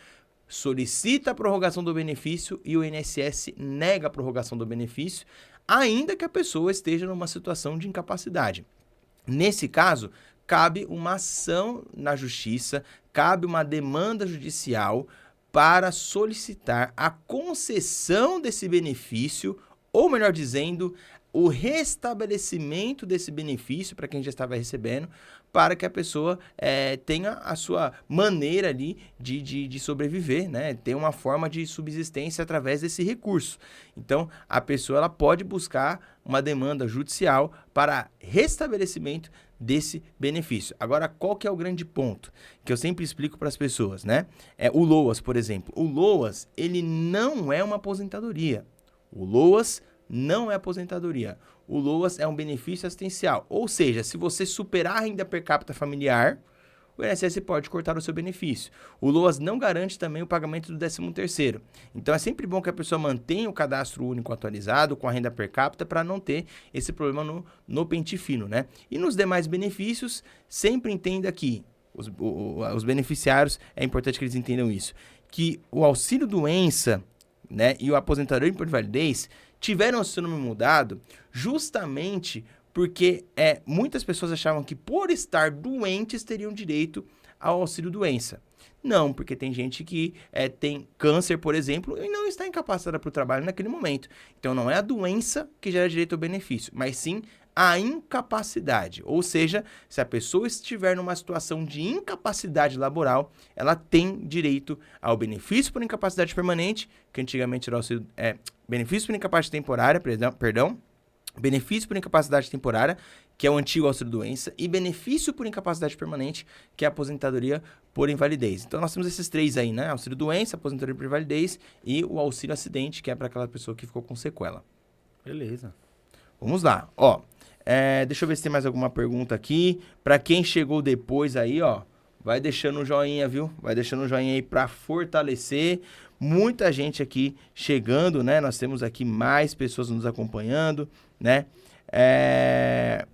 solicita a prorrogação do benefício e o INSS nega a prorrogação do benefício, ainda que a pessoa esteja numa situação de incapacidade. Nesse caso, cabe uma ação na justiça, cabe uma demanda judicial para solicitar a concessão desse benefício, ou melhor dizendo, o restabelecimento desse benefício para quem já estava recebendo, para que a pessoa tenha a sua maneira ali de sobreviver, né? Ter uma forma de subsistência através desse recurso. Então, a pessoa ela pode buscar uma demanda judicial para restabelecimento desse benefício. Agora, qual que é o grande ponto que eu sempre explico para as pessoas, né? O LOAS, por exemplo. O LOAS, ele não é uma aposentadoria. O LOAS não é aposentadoria. O LOAS é um benefício assistencial. Ou seja, se você superar a renda per capita familiar, o INSS pode cortar o seu benefício. O LOAS não garante também o pagamento do 13º. Então, é sempre bom que a pessoa mantenha o cadastro único atualizado com a renda per capita para não ter esse problema no pente fino, né? E nos demais benefícios, sempre entenda que os beneficiários, é importante que eles entendam isso, que o auxílio-doença, né, e o aposentadoria por invalidez tiveram o seu nome mudado justamente porque muitas pessoas achavam que por estar doentes teriam direito ao auxílio-doença. Não, porque tem gente que tem câncer, por exemplo, e não está incapacitada para o trabalho naquele momento. Então não é a doença que gera direito ao benefício, mas sim a incapacidade. Ou seja, se a pessoa estiver numa situação de incapacidade laboral, ela tem direito ao benefício por incapacidade permanente, que antigamente era auxílio, benefício por incapacidade temporária, perdão, benefício por incapacidade temporária, que é o antigo auxílio-doença, e benefício por incapacidade permanente, que é a aposentadoria por invalidez. Então, nós temos esses três aí, né? Auxílio-doença, aposentadoria por invalidez e o auxílio-acidente, que é para aquela pessoa que ficou com sequela. Beleza. Vamos lá, ó. Deixa eu ver se tem mais alguma pergunta aqui. Para quem chegou depois aí, ó, vai deixando um joinha, viu? Vai deixando um joinha aí para fortalecer. Muita gente aqui chegando, né? Nós temos aqui mais pessoas nos acompanhando, né?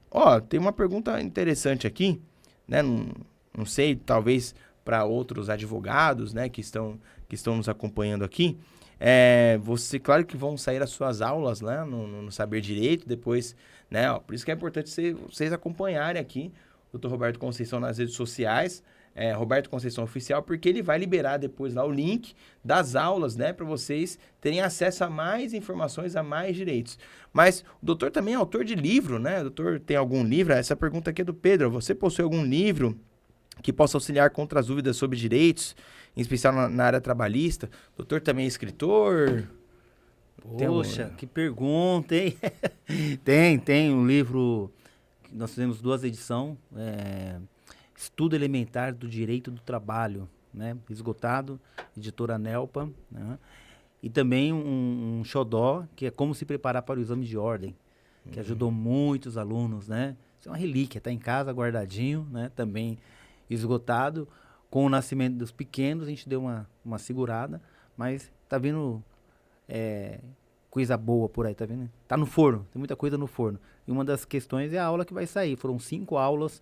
Ó, tem uma pergunta interessante aqui, né? Não sei, talvez para outros advogados, né? Que estão nos acompanhando aqui. Você, claro que vão sair as suas aulas, né? No Saber Direito, depois, né? Ó, por isso que é importante vocês acompanharem aqui o Dr. Roberto Conceição nas redes sociais. Roberto Conceição Oficial, porque ele vai liberar depois lá o link das aulas, né, para vocês terem acesso a mais informações, a mais direitos. Mas o doutor também é autor de livro, né? O doutor tem algum livro? Essa pergunta aqui é do Pedro. Você possui algum livro que possa auxiliar contra as dúvidas sobre direitos, em especial na área trabalhista? O doutor também é escritor? Poxa, que pergunta, hein? Tem um livro, nós fizemos 2 edições, Estudo Elementar do Direito do Trabalho, né? Esgotado, editora Nelpa, né? E também um xodó, que é Como se preparar para o exame de ordem, que ajudou muitos alunos, né? Isso é uma relíquia, está em casa guardadinho, né? Também esgotado. Com o nascimento dos pequenos, a gente deu uma segurada, mas tá vindo coisa boa por aí, tá vendo? Tá no forno, tem muita coisa no forno. E uma das questões é a aula que vai sair. Foram 5 aulas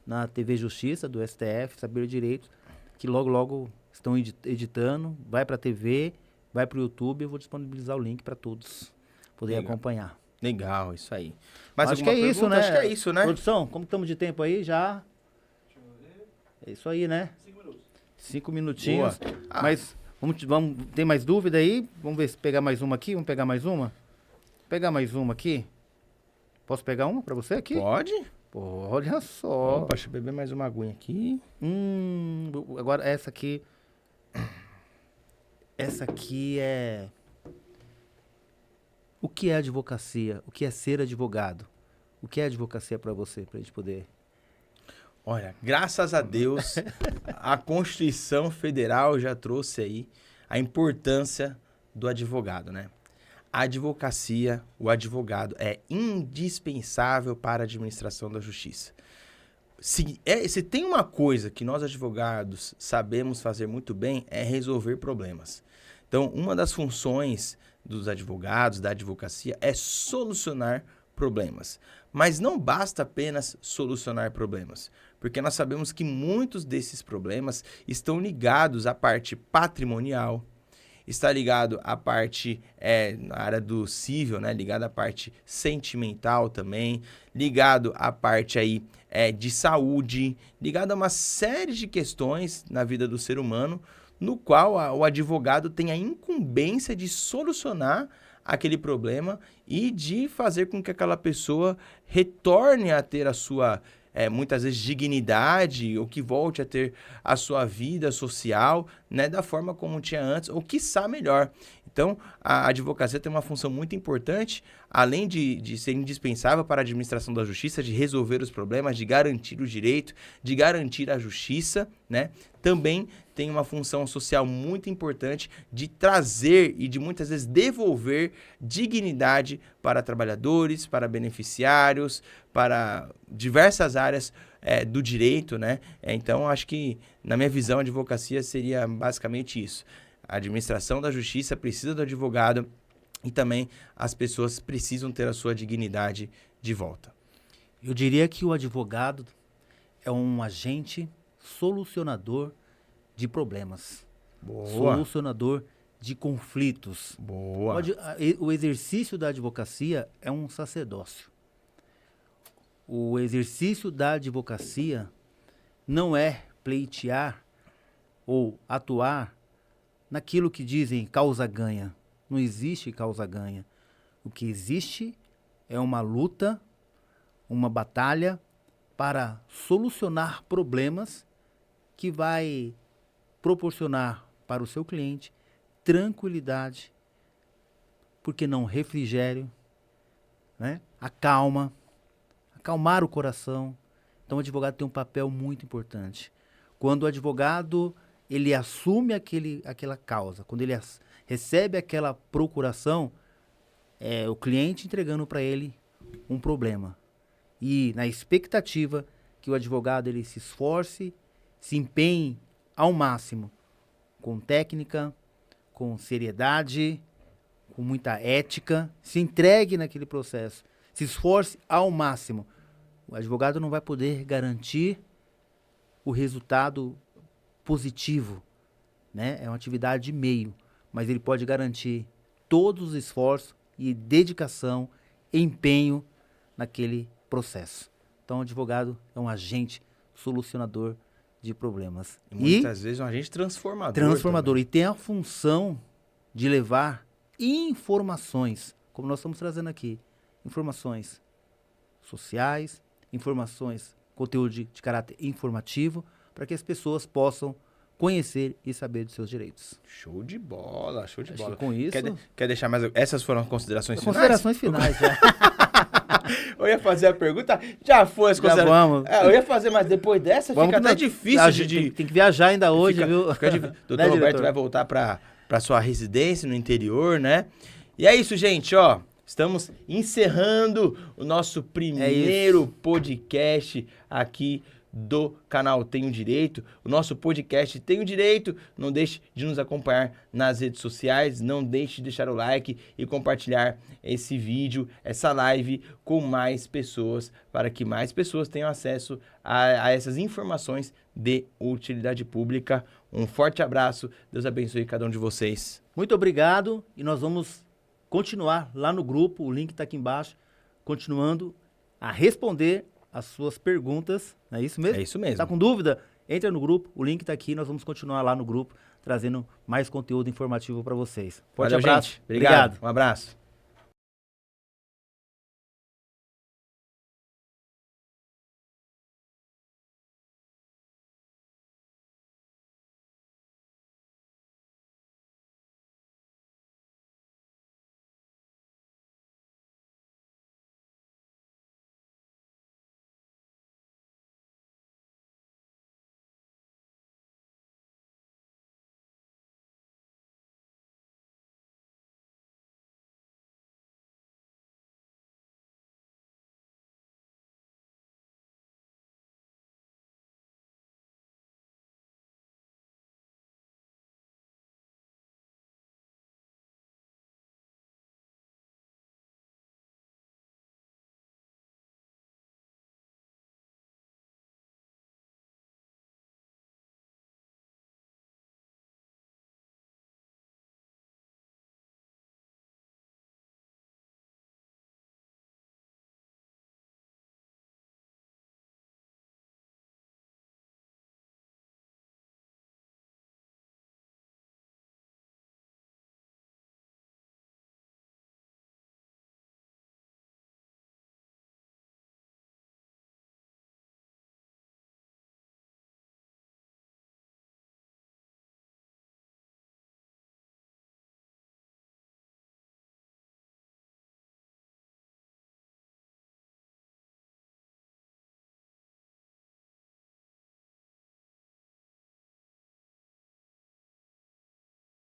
na TV Justiça, do STF, Saber Direito, que logo estão editando, vai para a TV, vai para o YouTube, eu vou disponibilizar o link para todos poderem acompanhar. Legal, isso aí. Mas acho que é isso, né? Acho que é isso, né? Produção, como estamos de tempo aí? Já? Deixa eu ver. É isso aí, né? 5 minutos. 5 minutinhos. Mas vamos, tem mais dúvida aí? Vamos ver se pegar mais uma aqui. Vamos pegar mais uma? Pegar mais uma aqui? Posso pegar uma para você aqui? pode? Pô, olha só. Opa, deixa eu beber mais uma aguinha aqui. Agora essa aqui. Essa aqui é. O que é advocacia? O que é ser advogado? O que é advocacia para você, para a gente poder. Olha, graças a Deus, a Constituição Federal já trouxe aí a importância do advogado, né? A advocacia, o advogado, é indispensável para a administração da justiça. Se tem uma coisa que nós advogados sabemos fazer muito bem, é resolver problemas. Então, uma das funções dos advogados, da advocacia, é solucionar problemas. Mas não basta apenas solucionar problemas, porque nós sabemos que muitos desses problemas estão ligados à parte patrimonial, está ligado à parte, na área do civil, né? Ligado à parte sentimental também, ligado à parte aí, de saúde, ligado a uma série de questões na vida do ser humano, no qual o advogado tem a incumbência de solucionar aquele problema e de fazer com que aquela pessoa retorne a ter a sua, muitas vezes, dignidade, ou que volte a ter a sua vida social, né, da forma como tinha antes, ou quiçá melhor. Então, a advocacia tem uma função muito importante, além de ser indispensável para a administração da justiça, de resolver os problemas, de garantir o direito, de garantir a justiça, né? Também tem uma função social muito importante de trazer e de muitas vezes devolver dignidade para trabalhadores, para beneficiários, para diversas áreas do direito, né? Então, acho que, na minha visão, a advocacia seria basicamente isso. A administração da justiça precisa do advogado e também as pessoas precisam ter a sua dignidade de volta. Eu diria que o advogado é um agente solucionador de problemas. Boa. Solucionador de conflitos. Boa. O exercício da advocacia é um sacerdócio. O exercício da advocacia não é pleitear ou atuar naquilo que dizem causa-ganha. Não existe causa-ganha. O que existe é uma luta, uma batalha para solucionar problemas que vai proporcionar para o seu cliente tranquilidade, porque não refrigério, né? Acalmar o coração. Então o advogado tem um papel muito importante. Quando o advogado ele assume aquela causa, quando ele recebe aquela procuração, é o cliente entregando para ele um problema. E na expectativa que o advogado ele se esforce se empenhe ao máximo, com técnica, com seriedade, com muita ética, se entregue naquele processo, se esforce ao máximo. O advogado não vai poder garantir o resultado positivo, né? É uma atividade de meio, mas ele pode garantir todos os esforços e dedicação, empenho naquele processo. Então, o advogado é um agente solucionador de problemas. E muitas vezes um agente transformador. Transformador. Também. E tem a função de levar informações, como nós estamos trazendo aqui, informações sociais, informações, conteúdo de caráter informativo, para que as pessoas possam conhecer e saber dos seus direitos. Show de bola, show de Acho bola. que com isso... Quer deixar mais... Essas foram as considerações finais? Considerações finais, já. Eu ia fazer a pergunta, já foi as considerações. vamos. Eu ia fazer, mas depois dessa fica até difícil de... Tem que viajar ainda hoje, viu? Fica difícil. Doutor Né, Roberto diretor? vai voltar para sua residência no interior, né? E é isso, gente, ó. Estamos encerrando o nosso primeiro podcast aqui do canal Tenho Direito. O nosso podcast Tenho Direito. Não deixe de nos acompanhar nas redes sociais. Não deixe de deixar o like e compartilhar esse vídeo, essa live com mais pessoas, para que mais pessoas tenham acesso a essas informações de utilidade pública. Um forte abraço. Deus abençoe cada um de vocês. Muito obrigado e nós vamos continuar lá no grupo, o link está aqui embaixo, continuando a responder as suas perguntas, não é isso mesmo? É isso mesmo. Está com dúvida? Entra no grupo, o link está aqui, nós vamos continuar lá no grupo, trazendo mais conteúdo informativo para vocês. Forte Valeu, abraço. gente. Obrigado. Um abraço.